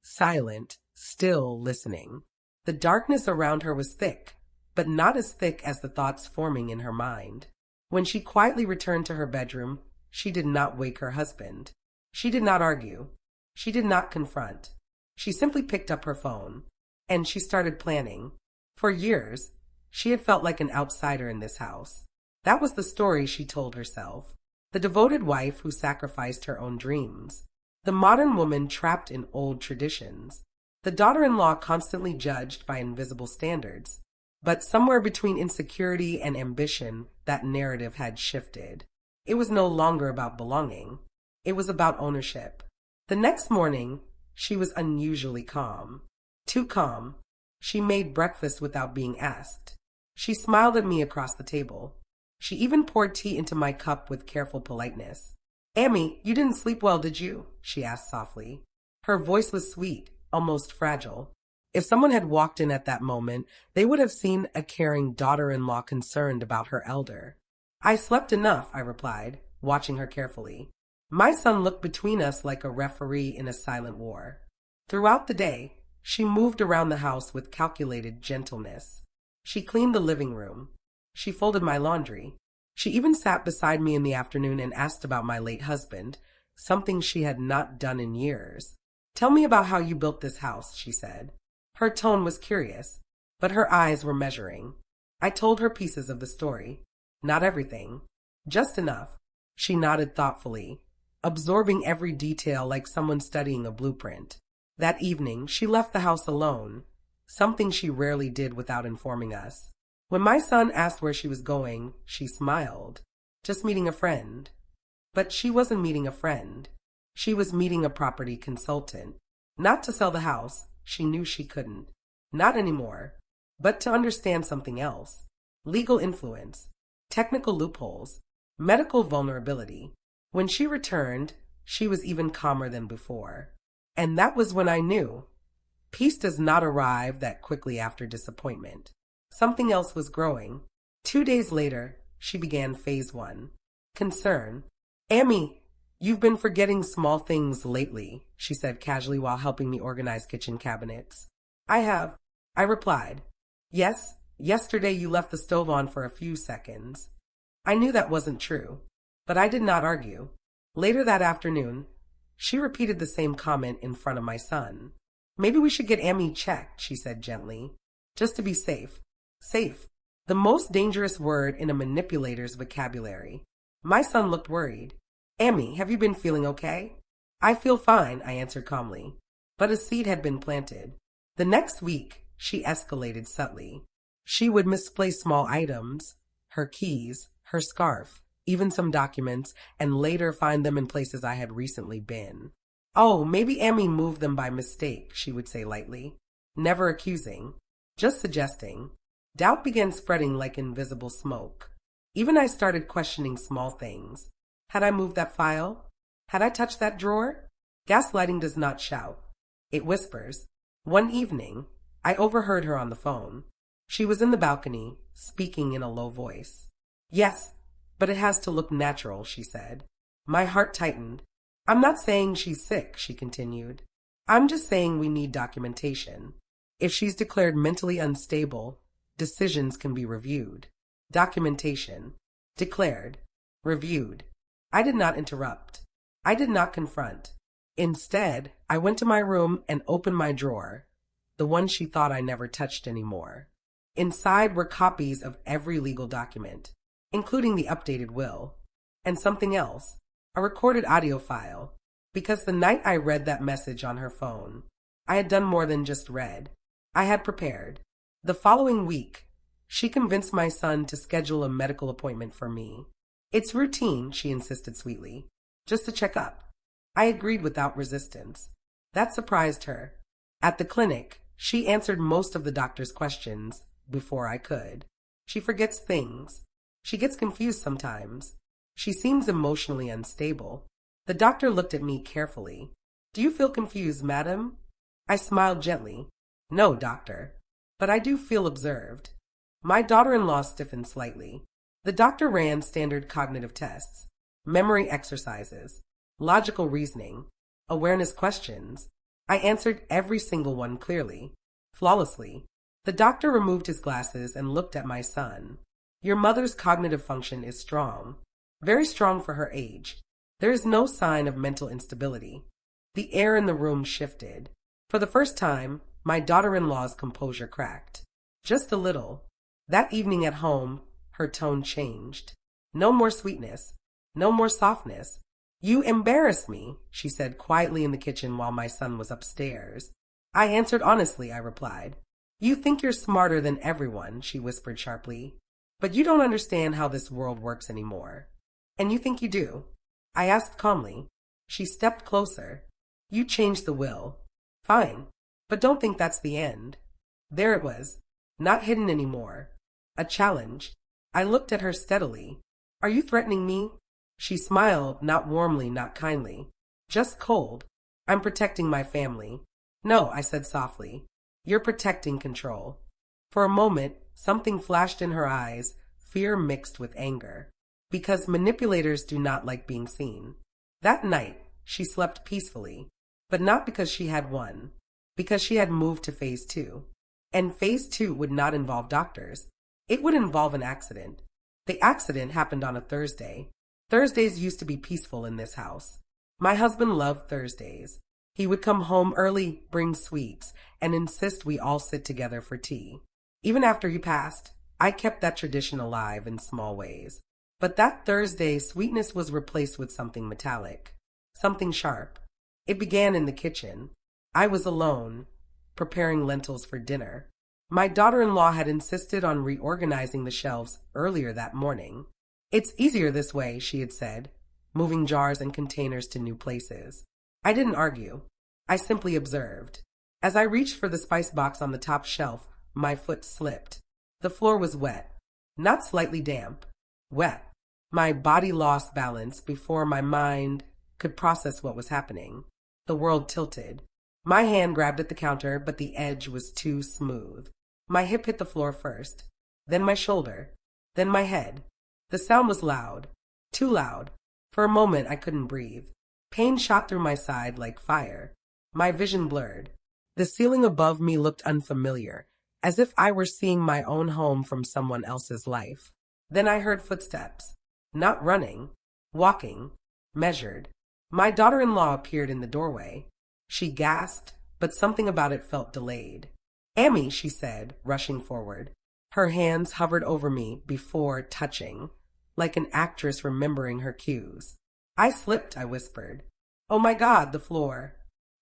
[SPEAKER 1] silent, still listening. The darkness around her was thick, but not as thick as the thoughts forming in her mind. When she quietly returned to her bedroom, she did not wake her husband. She did not argue. She did not confront. She simply picked up her phone, and she started planning. For years, she had felt like an outsider in this house. That was the story she told herself. The devoted wife who sacrificed her own dreams. The modern woman trapped in old traditions. The daughter-in-law constantly judged by invisible standards. But somewhere between insecurity and ambition, that narrative had shifted. It was no longer about belonging. It was about ownership. The next morning, she was unusually calm. Too calm. She made breakfast without being asked. She smiled at me across the table. She even poured tea into my cup with careful politeness. "Amy, you didn't sleep well, did you?" she asked softly. Her voice was sweet, almost fragile. If someone had walked in at that moment, they would have seen a caring daughter-in-law concerned about her elder. "I slept enough," I replied, watching her carefully. My son looked between us like a referee in a silent war. Throughout the day, she moved around the house with calculated gentleness. She cleaned the living room. She folded my laundry. She even sat beside me in the afternoon and asked about my late husband, something she had not done in years. "Tell me about how you built this house," she said. Her tone was curious, but her eyes were measuring. I told her pieces of the story. Not everything. Just enough. She nodded thoughtfully, absorbing every detail like someone studying a blueprint. That evening, she left the house alone, something she rarely did without informing us. When my son asked where she was going, she smiled. Just meeting a friend. But she wasn't meeting a friend. She was meeting a property consultant. Not to sell the house. She knew she couldn't. Not anymore. But to understand something else. Legal influence. Technical loopholes. Medical vulnerability. When she returned, she was even calmer than before. And that was when I knew. Peace does not arrive that quickly after disappointment. Something else was growing. 2 days later, she began phase 1. Concern. "Amy, you've been forgetting small things lately," she said casually while helping me organize kitchen cabinets. "I have," I replied. "Yes, yesterday you left the stove on for a few seconds." I knew that wasn't true, but I did not argue. Later that afternoon, she repeated the same comment in front of my son. "Maybe we should get Amy checked," she said gently, "just to be safe." Safe. The most dangerous word in a manipulator's vocabulary. My son looked worried. "Amy, have you been feeling okay?" "I feel fine," I answered calmly. But a seed had been planted. The next week, she escalated subtly. She would misplace small items, her keys, her scarf, even some documents, and later find them in places I had recently been. "Oh, maybe Amy moved them by mistake," she would say lightly, never accusing, just suggesting. Doubt began spreading like invisible smoke. Even I started questioning small things. Had I moved that file? Had I touched that drawer? Gaslighting does not shout. It whispers. One evening, I overheard her on the phone. She was in the balcony, speaking in a low voice. "Yes, but it has to look natural," she said. My heart tightened. "I'm not saying she's sick," she continued. "I'm just saying we need documentation. If she's declared mentally unstable, decisions can be reviewed." Documentation. Declared. Reviewed. I did not interrupt. I did not confront. Instead, I went to my room and opened my drawer, the one she thought I never touched anymore. Inside were copies of every legal document, including the updated will, and something else, a recorded audio file, because the night I read that message on her phone, I had done more than just read. I had prepared. The following week, she convinced my son to schedule a medical appointment for me. "It's routine," she insisted sweetly, "just to check up." I agreed without resistance. That surprised her. At the clinic, she answered most of the doctor's questions before I could. She forgets things. She gets confused sometimes. She seems emotionally unstable. The doctor looked at me carefully. "Do you feel confused, madam?" I smiled gently. "No, doctor. But I do feel observed." My daughter-in-law stiffened slightly. The doctor ran standard cognitive tests, memory exercises, logical reasoning, awareness questions. I answered every single one clearly, flawlessly. The doctor removed his glasses and looked at my son. "Your mother's cognitive function is strong, very strong for her age. There is no sign of mental instability." The air in the room shifted. For the first time, my daughter-in-law's composure cracked. Just a little. That evening at home, her tone changed. No more sweetness. No more softness. You embarrass me, she said quietly in the kitchen while my son was upstairs. I answered honestly, I replied. You think you're smarter than everyone, she whispered sharply. But you don't understand how this world works anymore. And you think you do? I asked calmly. She stepped closer. You changed the will. Fine. But don't think that's the end. There it was, not hidden anymore. A challenge. I looked at her steadily. Are you threatening me? She smiled, not warmly, not kindly. Just cold. I'm protecting my family. No, I said softly. You're protecting control. For a moment, something flashed in her eyes, fear mixed with anger. Because manipulators do not like being seen. That night, she slept peacefully. But not because she had won. Because she had moved to phase 2. And phase 2 would not involve doctors. It would involve an accident. The accident happened on a Thursday. Thursdays used to be peaceful in this house. My husband loved Thursdays. He would come home early, bring sweets, and insist we all sit together for tea. Even after he passed, I kept that tradition alive in small ways. But that Thursday, sweetness was replaced with something metallic, something sharp. It began in the kitchen. I was alone, preparing lentils for dinner. My daughter-in-law had insisted on reorganizing the shelves earlier that morning. It's easier this way, she had said, moving jars and containers to new places. I didn't argue. I simply observed. As I reached for the spice box on the top shelf, my foot slipped. The floor was wet, not slightly damp. Wet. My body lost balance before my mind could process what was happening. The world tilted. My hand grabbed at the counter, but the edge was too smooth. My hip hit the floor first, then my shoulder, then my head. The sound was loud, too loud. For a moment I couldn't breathe. Pain shot through my side like fire. My vision blurred. The ceiling above me looked unfamiliar, as if I were seeing my own home from someone else's life. Then I heard footsteps. Not running, walking, measured. My daughter-in-law appeared in the doorway. She gasped, but something about it felt delayed. Amy, she said, rushing forward. Her hands hovered over me before touching, like an actress remembering her cues. I slipped, I whispered. Oh my God, the floor.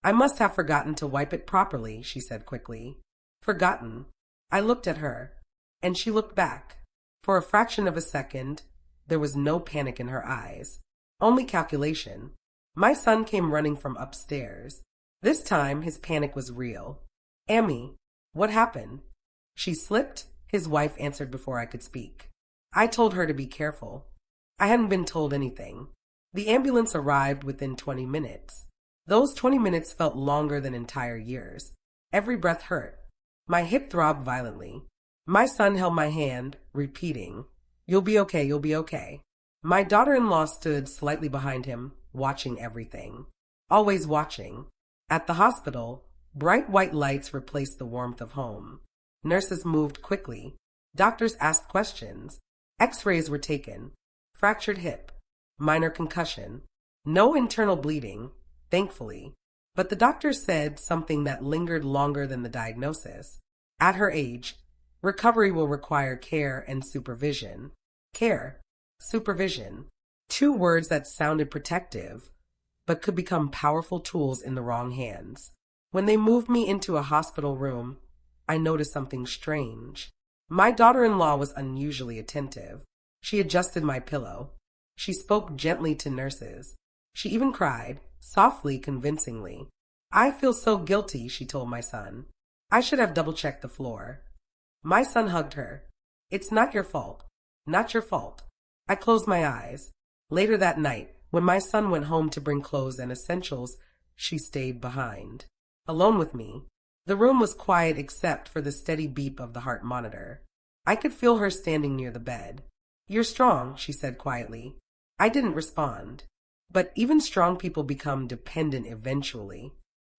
[SPEAKER 1] I must have forgotten to wipe it properly, she said quickly. Forgotten. I looked at her, and she looked back. For a fraction of a second, there was no panic in her eyes, only calculation. My son came running from upstairs. This time, his panic was real. Amy, what happened? She slipped, his wife answered before I could speak. I told her to be careful. I hadn't been told anything. The ambulance arrived within 20 minutes. Those 20 minutes felt longer than entire years. Every breath hurt. My hip throbbed violently. My son held my hand, repeating, You'll be okay, you'll be okay. My daughter-in-law stood slightly behind him, watching everything. Always watching. At the hospital, bright white lights replaced the warmth of home. Nurses moved quickly. Doctors asked questions. X-rays were taken. Fractured hip. Minor concussion. No internal bleeding, thankfully. But the doctor said something that lingered longer than the diagnosis. At her age, recovery will require care and supervision. Care. Supervision. Two words that sounded protective, but could become powerful tools in the wrong hands. When they moved me into a hospital room, I noticed something strange. My daughter-in-law was unusually attentive. She adjusted my pillow. She spoke gently to nurses. She even cried, softly, convincingly. I feel so guilty, she told my son. I should have double-checked the floor. My son hugged her. It's not your fault. Not your fault. I closed my eyes. Later that night, when my son went home to bring clothes and essentials, she stayed behind. Alone with me. The room was quiet except for the steady beep of the heart monitor. I could feel her standing near the bed. You're strong, she said quietly. I didn't respond. But even strong people become dependent eventually.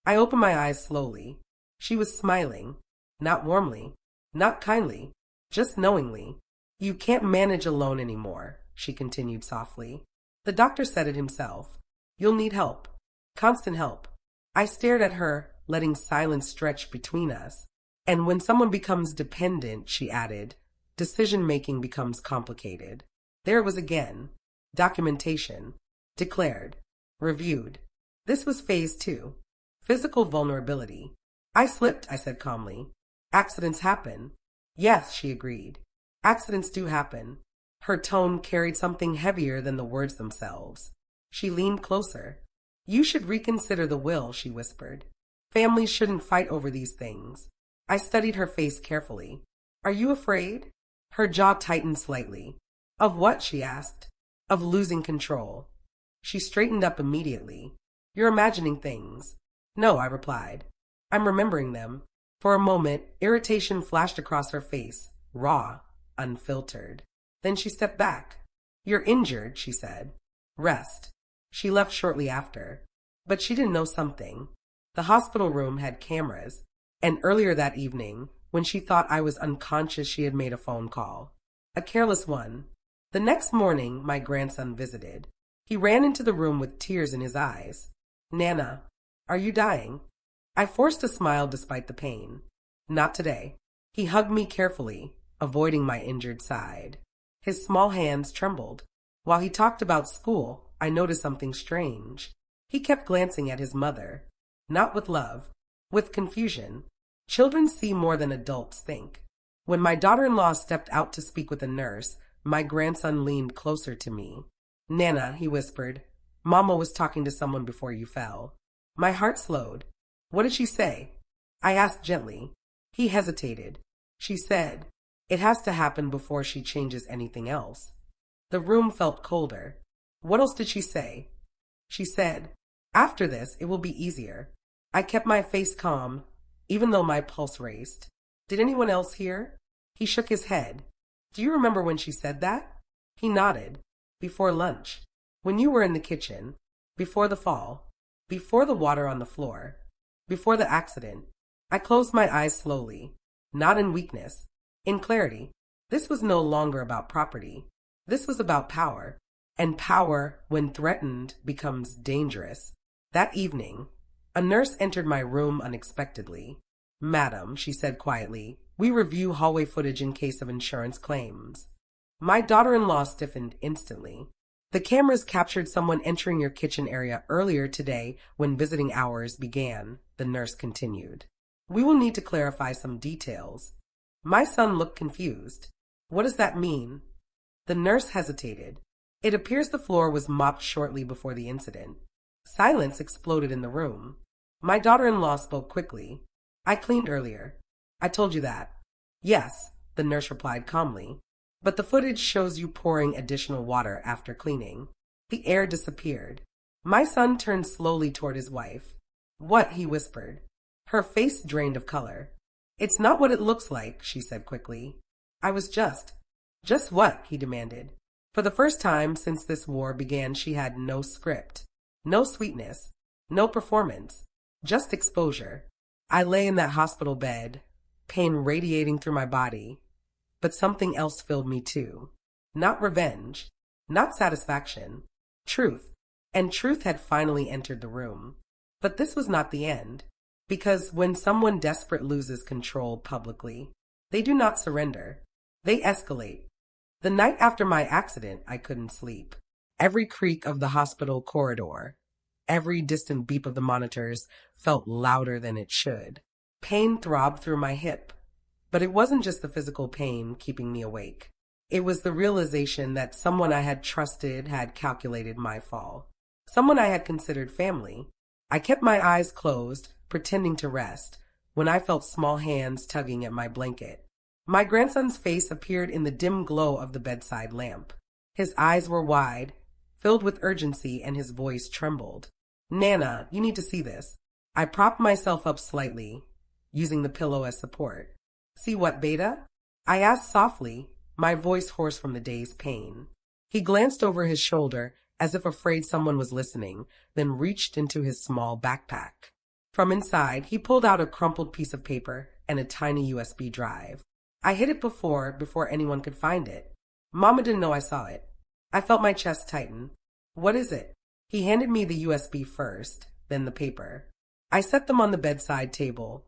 [SPEAKER 1] I opened my eyes slowly. She was smiling. Not warmly. Not kindly. Just knowingly. You can't manage alone anymore, she continued softly. The doctor said it himself. You'll need help. Constant help. I stared at her, letting silence stretch between us. And when someone becomes dependent, she added, decision-making becomes complicated. There it was again. Documentation. Declared. Reviewed. This was phase 2. Physical vulnerability. I slipped, I said calmly. Accidents happen. Yes, she agreed. Accidents do happen. Her tone carried something heavier than the words themselves. She leaned closer. You should reconsider the will, she whispered. Families shouldn't fight over these things. I studied her face carefully. Are you afraid? Her jaw tightened slightly. Of what? She asked. Of losing control. She straightened up immediately. You're imagining things. No, I replied. I'm remembering them. For a moment, irritation flashed across her face, raw, unfiltered. Then she stepped back. You're injured, she said. Rest. She left shortly after. But she didn't know something. The hospital room had cameras, and earlier that evening, when she thought I was unconscious, she had made a phone call. A careless one. The next morning, my grandson visited. He ran into the room with tears in his eyes. Nana, are you dying? I forced a smile despite the pain. Not today. He hugged me carefully, avoiding my injured side. His small hands trembled. While he talked about school, I noticed something strange. He kept glancing at his mother. Not with love, with confusion. Children see more than adults think. When my daughter-in-law stepped out to speak with a nurse, my grandson leaned closer to me. Nana, he whispered, Mama was talking to someone before you fell. My heart slowed. What did she say? I asked gently. He hesitated. She said, it has to happen before she changes anything else. The room felt colder. What else did she say? She said, after this, it will be easier. I kept my face calm, even though my pulse raced. Did anyone else hear? He shook his head. Do you remember when she said that? He nodded. Before lunch. When you were in the kitchen. Before the fall. Before the water on the floor. Before the accident. I closed my eyes slowly. Not in weakness. In clarity. This was no longer about property. This was about power. And power, when threatened, becomes dangerous. That evening, a nurse entered my room unexpectedly. Madam, she said quietly, we review hallway footage in case of insurance claims. My daughter-in-law stiffened instantly. The cameras captured someone entering your kitchen area earlier today when visiting hours began, the nurse continued. We will need to clarify some details. My son looked confused. What does that mean? The nurse hesitated. It appears the floor was mopped shortly before the incident. Silence exploded in the room. My daughter-in-law spoke quickly. I cleaned earlier. I told you that. Yes, the nurse replied calmly. But the footage shows you pouring additional water after cleaning. The air disappeared. My son turned slowly toward his wife. What? He whispered. Her face drained of color. It's not what it looks like, she said quickly. I was just. Just what? He demanded. For the first time since this war began, she had no script. No sweetness. No performance. Just exposure. I lay in that hospital bed, pain radiating through my body. But something else filled me too. Not revenge. Not satisfaction. Truth. And truth had finally entered the room. But this was not the end. Because when someone desperate loses control publicly, they do not surrender. They escalate. The night after my accident, I couldn't sleep. Every creak of the hospital corridor, every distant beep of the monitors felt louder than it should. Pain throbbed through my hip. But it wasn't just the physical pain keeping me awake. It was the realization that someone I had trusted had calculated my fall. Someone I had considered family. I kept my eyes closed, pretending to rest, when I felt small hands tugging at my blanket. My grandson's face appeared in the dim glow of the bedside lamp. His eyes were wide, filled with urgency, and his voice trembled. Nana, you need to see this. I propped myself up slightly, using the pillow as support. See what, Beta? I asked softly, my voice hoarse from the day's pain. He glanced over his shoulder as if afraid someone was listening, then reached into his small backpack. From inside, he pulled out a crumpled piece of paper and a tiny USB drive. I hid it before anyone could find it. Mama didn't know I saw it. I felt my chest tighten. What is it? He handed me the USB first, then the paper. I set them on the bedside table,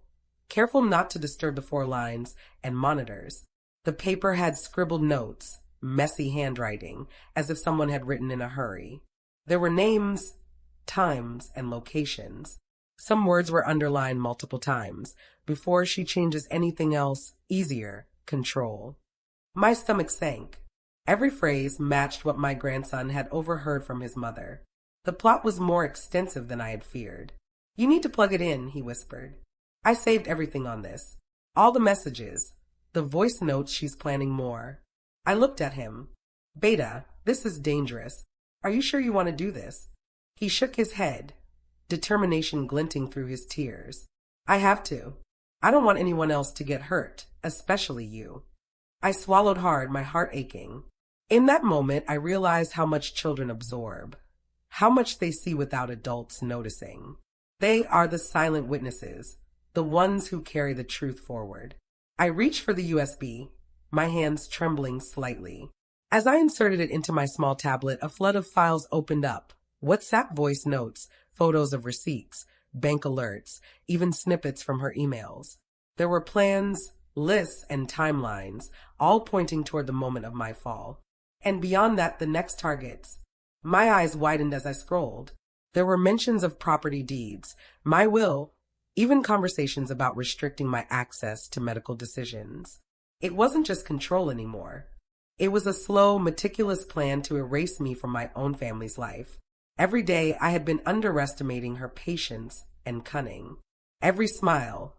[SPEAKER 1] careful not to disturb the 4 lines and monitors. The paper had scribbled notes, messy handwriting, as if someone had written in a hurry. There were names, times, and locations. Some words were underlined multiple times. Before she changes anything else, easier, control. My stomach sank. Every phrase matched what my grandson had overheard from his mother. The plot was more extensive than I had feared. You need to plug it in, he whispered. I saved everything on this. All the messages. The voice notes she's planning more. I looked at him. Beta, this is dangerous. Are you sure you want to do this? He shook his head, determination glinting through his tears. I have to. I don't want anyone else to get hurt, especially you. I swallowed hard, my heart aching. In that moment, I realized how much children absorb, how much they see without adults noticing. They are the silent witnesses, the ones who carry the truth forward. I reached for the USB, my hands trembling slightly. As I inserted it into my small tablet, a flood of files opened up. WhatsApp voice notes, photos of receipts, bank alerts, even snippets from her emails. There were plans, lists, and timelines, all pointing toward the moment of my fall. And beyond that, the next targets. My eyes widened as I scrolled. There were mentions of property deeds, my will, even conversations about restricting my access to medical decisions. It wasn't just control anymore. It was a slow, meticulous plan to erase me from my own family's life. Every day I had been underestimating her patience and cunning. Every smile,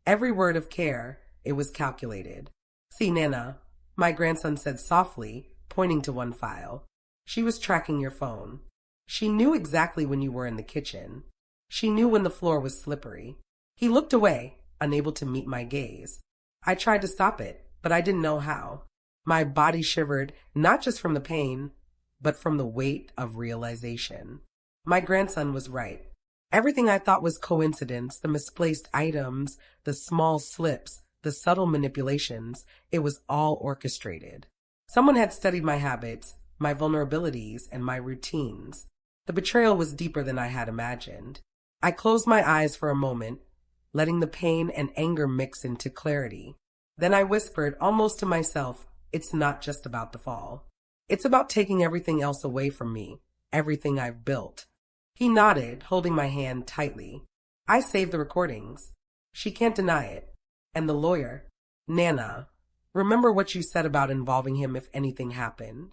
[SPEAKER 1] every word of care, it was calculated. See, Nana, my grandson said softly, pointing to one file. She was tracking your phone. She knew exactly when you were in the kitchen. She knew when the floor was slippery. He looked away, unable to meet my gaze. I tried to stop it, but I didn't know how. My body shivered, not just from the pain, but from the weight of realization. My grandson was right. Everything I thought was coincidence, the misplaced items, the small slips, the subtle manipulations, it was all orchestrated. Someone had studied my habits, my vulnerabilities, and my routines. The betrayal was deeper than I had imagined. I closed my eyes for a moment, letting the pain and anger mix into clarity. Then I whispered, almost to myself, it's not just about the fall. It's about taking everything else away from me, everything I've built. He nodded, holding my hand tightly. I saved the recordings. She can't deny it. And the lawyer, Nana, remember what you said about involving him if anything happened?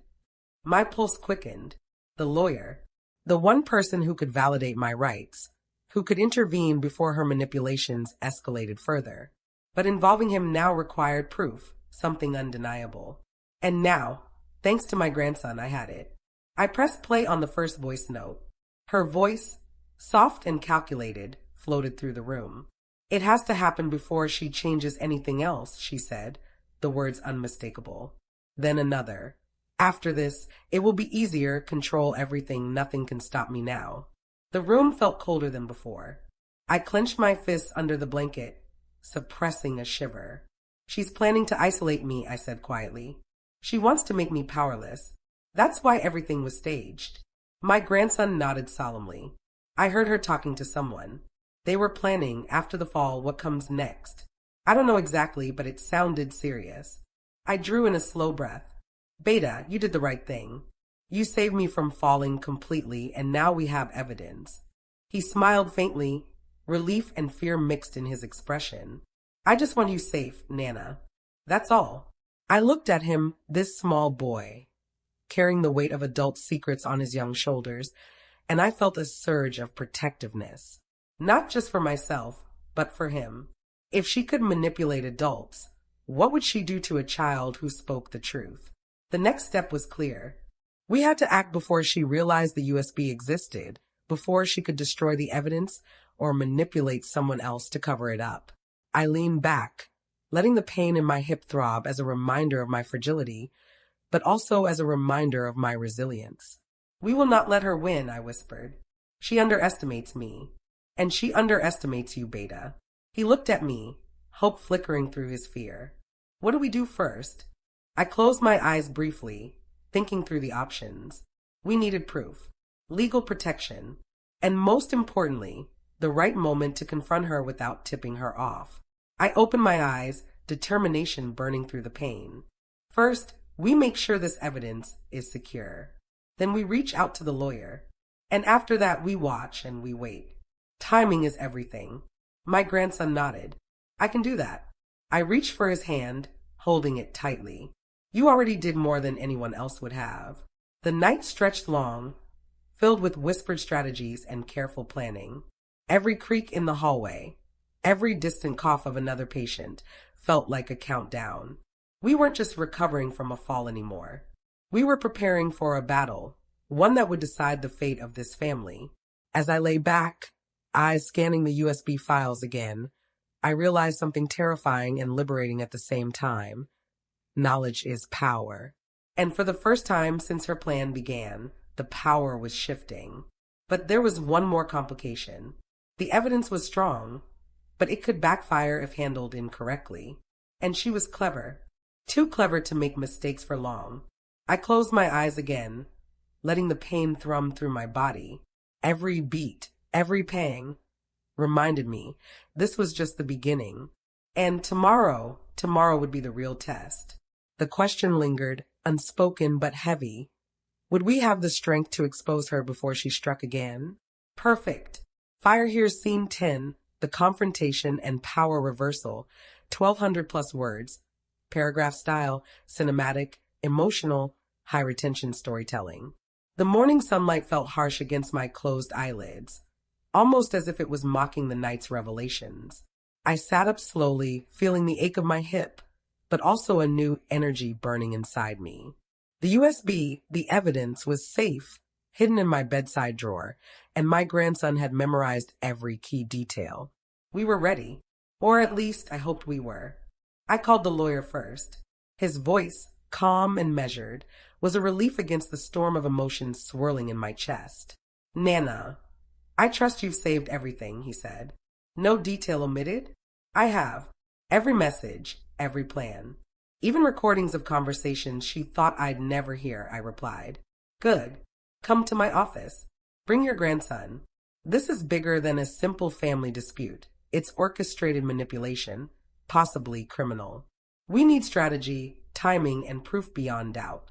[SPEAKER 1] My pulse quickened. The lawyer, the one person who could validate my rights, who could intervene before her manipulations escalated further. But involving him now required proof, something undeniable. And now, thanks to my grandson, I had it. I pressed play on the first voice note. Her voice, soft and calculated, floated through the room. It has to happen before she changes anything else, she said, the words unmistakable. Then another. After this, it will be easier, control everything, nothing can stop me now. The room felt colder than before. I clenched my fists under the blanket, suppressing a shiver. She's planning to isolate me, I said quietly. She wants to make me powerless. That's why everything was staged. My grandson nodded solemnly. I heard her talking to someone. They were planning, after the fall, what comes next. I don't know exactly, but it sounded serious. I drew in a slow breath. Beta, you did the right thing. You saved me from falling completely, and now we have evidence. He smiled faintly, relief and fear mixed in his expression. I just want you safe, Nana. That's all. I looked at him, this small boy, carrying the weight of adult secrets on his young shoulders, and I felt a surge of protectiveness. Not just for myself, but for him. If she could manipulate adults, what would she do to a child who spoke the truth? The next step was clear. We had to act before she realized the USB existed, before she could destroy the evidence or manipulate someone else to cover it up. I leaned back, letting the pain in my hip throb as a reminder of my fragility, but also as a reminder of my resilience. We will not let her win, I whispered. She underestimates me. And she underestimates you, Beta. He looked at me, hope flickering through his fear. What do we do first? I closed my eyes briefly, thinking through the options. We needed proof, legal protection, and most importantly, the right moment to confront her without tipping her off. I opened my eyes, determination burning through the pain. First, we make sure this evidence is secure. Then we reach out to the lawyer. And after that, we watch and we wait. Timing is everything. My grandson nodded. I can do that. I reached for his hand, holding it tightly. You already did more than anyone else would have. The night stretched long, filled with whispered strategies and careful planning. Every creak in the hallway, every distant cough of another patient felt like a countdown. We weren't just recovering from a fall anymore. We were preparing for a battle, one that would decide the fate of this family. As I lay back, eyes scanning the USB files again, I realized something terrifying and liberating at the same time. Knowledge is power. And for the first time since her plan began, the power was shifting. But there was one more complication. The evidence was strong, but it could backfire if handled incorrectly. And she was clever. Too clever to make mistakes for long. I closed my eyes again, letting the pain thrum through my body. Every beat, every pang, reminded me this was just the beginning. And tomorrow would be the real test. The question lingered, unspoken but heavy. Would we have the strength to expose her before she struck again? Perfect. Fire Here's Scene 10, the confrontation and power reversal. 1,200 plus words. Paragraph style, cinematic, emotional, high retention storytelling. The morning sunlight felt harsh against my closed eyelids, almost as if it was mocking the night's revelations. I sat up slowly, feeling the ache of my hip, but also a new energy burning inside me. The USB, the evidence, was safe, hidden in my bedside drawer, and my grandson had memorized every key detail. We were ready, or at least I hoped we were. I called the lawyer first. His voice, calm and measured, was a relief against the storm of emotions swirling in my chest. Nana, I trust you've saved everything, he said. No detail omitted? I have. Every message, every plan. Even recordings of conversations she thought I'd never hear, I replied. Good. Come to my office. Bring your grandson. This is bigger than a simple family dispute. It's orchestrated manipulation, possibly criminal. We need strategy, timing, and proof beyond doubt.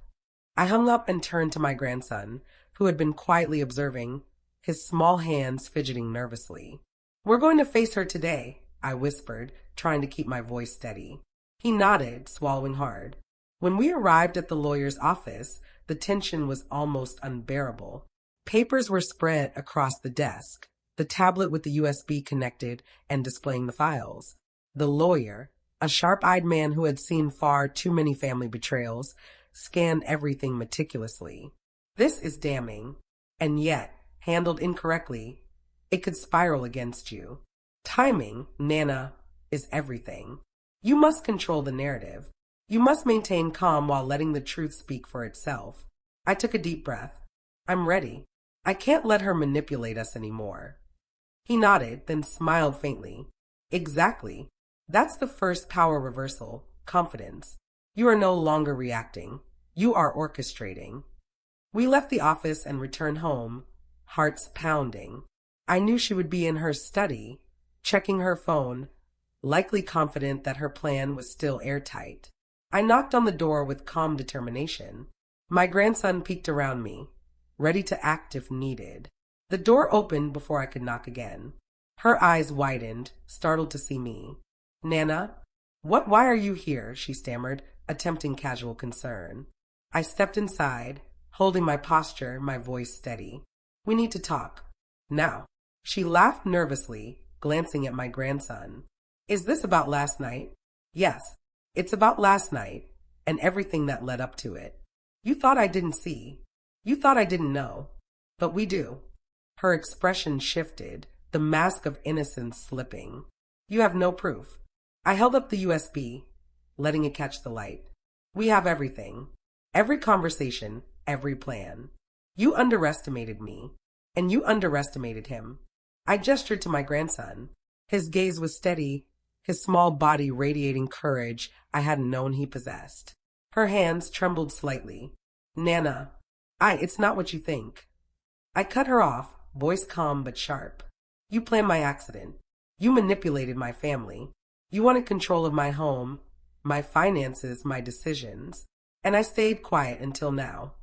[SPEAKER 1] I hung up and turned to my grandson, who had been quietly observing, his small hands fidgeting nervously. We're going to face her today, I whispered, trying to keep my voice steady. He nodded, swallowing hard. When we arrived at the lawyer's office, the tension was almost unbearable. Papers were spread across the desk, the tablet with the USB connected and displaying the files. The lawyer, a sharp-eyed man who had seen far too many family betrayals, scanned everything meticulously. This is damning, and yet, handled incorrectly, it could spiral against you. Timing, Nana, is everything. You must control the narrative. You must maintain calm while letting the truth speak for itself. I took a deep breath. I'm ready. I can't let her manipulate us anymore. He nodded, then smiled faintly. Exactly. That's the first power reversal, confidence. You are no longer reacting. You are orchestrating. We left the office and returned home, hearts pounding. I knew she would be in her study, checking her phone, likely confident that her plan was still airtight. I knocked on the door with calm determination. My grandson peeked around me, ready to act if needed. The door opened before I could knock again. Her eyes widened, startled to see me. Nana, why are you here? She stammered, attempting casual concern. I stepped inside, holding my posture, my voice steady. We need to talk. Now. She laughed nervously, glancing at my grandson. Is this about last night? Yes, it's about last night and everything that led up to it. You thought I didn't see. You thought I didn't know. But we do. Her expression shifted, the mask of innocence slipping. You have no proof. I held up the USB, letting it catch the light. We have everything. Every conversation, every plan. You underestimated me, and you underestimated him. I gestured to my grandson. His gaze was steady, his small body radiating courage I hadn't known he possessed. Her hands trembled slightly. Nana, it's not what you think. I cut her off, voice calm but sharp. You planned my accident. You manipulated my family. You wanted control of my home, my finances, my decisions. And I stayed quiet until now.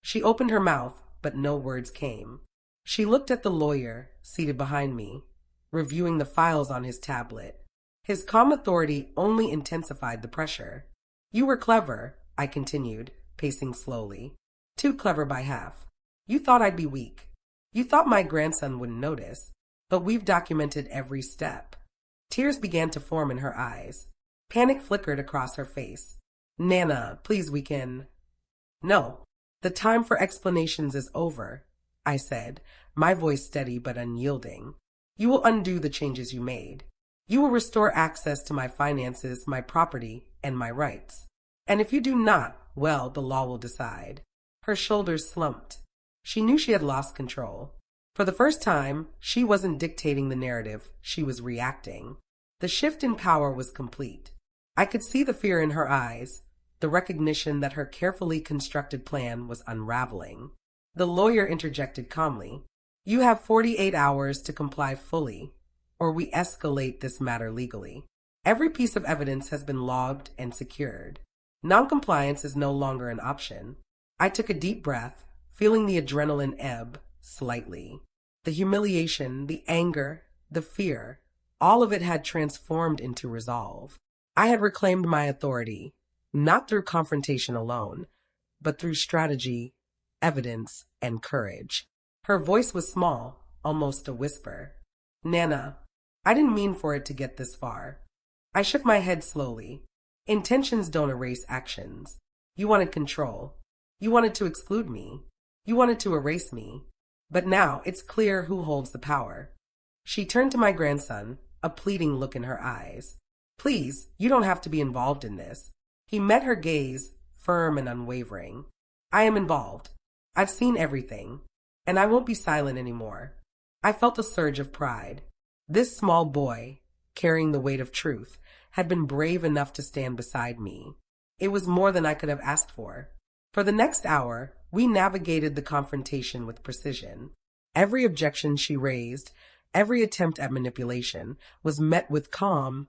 [SPEAKER 1] She opened her mouth, but no words came. She looked at the lawyer, seated behind me, reviewing the files on his tablet. His calm authority only intensified the pressure. You were clever, I continued, pacing slowly. Too clever by half. You thought I'd be weak. You thought my grandson wouldn't notice. But we've documented every step. Tears began to form in her eyes. Panic flickered across her face. Nana, please, we can... No, the time for explanations is over, I said, my voice steady but unyielding. You will undo the changes you made. You will restore access to my finances, my property, and my rights. And if you do not, well, the law will decide. Her shoulders slumped. She knew she had lost control. For the first time, she wasn't dictating the narrative, she was reacting. The shift in power was complete. I could see the fear in her eyes, the recognition that her carefully constructed plan was unraveling. The lawyer interjected calmly. You have 48 hours to comply fully, or we escalate this matter legally. Every piece of evidence has been logged and secured. Noncompliance is no longer an option. I took a deep breath, feeling the adrenaline ebb slightly. The humiliation, the anger, the fear, all of it had transformed into resolve. I had reclaimed my authority, not through confrontation alone, but through strategy, evidence, and courage. Her voice was small, almost a whisper. Nana, I didn't mean for it to get this far. I shook my head slowly. Intentions don't erase actions. You wanted control. You wanted to exclude me. You wanted to erase me. But now it's clear who holds the power. She turned to my grandson, a pleading look in her eyes. Please, you don't have to be involved in this. He met her gaze, firm and unwavering. I am involved. I've seen everything, and I won't be silent anymore. I felt a surge of pride. This small boy, carrying the weight of truth, had been brave enough to stand beside me. It was more than I could have asked for. For the next hour, we navigated the confrontation with precision. Every objection she raised, every attempt at manipulation, was met with calm,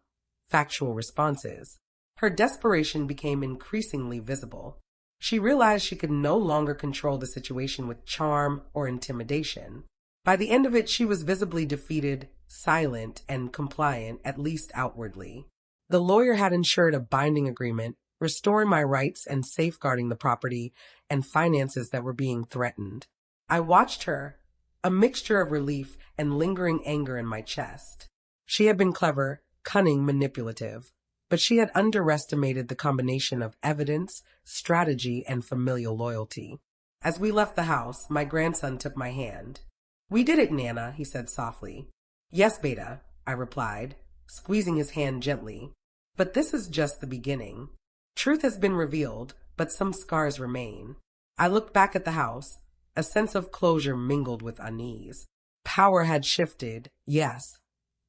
[SPEAKER 1] factual responses. Her desperation became increasingly visible. She realized she could no longer control the situation with charm or intimidation. By the end of it, she was visibly defeated, silent, and compliant, at least outwardly. The lawyer had ensured a binding agreement, restoring my rights and safeguarding the property and finances that were being threatened. I watched her, a mixture of relief and lingering anger in my chest. She had been clever, cunning, manipulative, but she had underestimated the combination of evidence, strategy, and familial loyalty. As we left the house, my grandson took my hand. We did it, Nana, he said softly. Yes, Beta, I replied, squeezing his hand gently. But this is just the beginning. Truth has been revealed, but some scars remain. I looked back at the house, a sense of closure mingled with unease. Power had shifted, yes,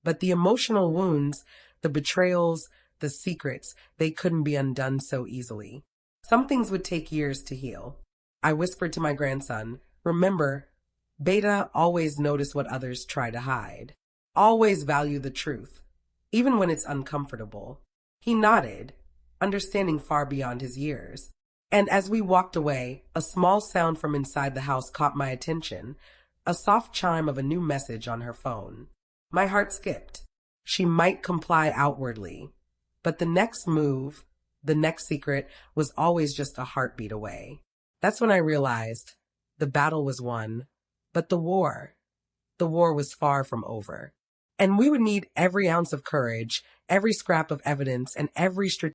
[SPEAKER 1] but the emotional wounds, the betrayals, the secrets, they couldn't be undone so easily. Some things would take years to heal. I whispered to my grandson, remember, Beta, always notice what others try to hide. Always value the truth, even when it's uncomfortable. He nodded, understanding far beyond his years. And as we walked away, a small sound from inside the house caught my attention, a soft chime of a new message on her phone. My heart skipped. She might comply outwardly, but the next move, the next secret, was always just a heartbeat away. That's when I realized the battle was won, but the war was far from over. And we would need every ounce of courage, every scrap of evidence, and every strategic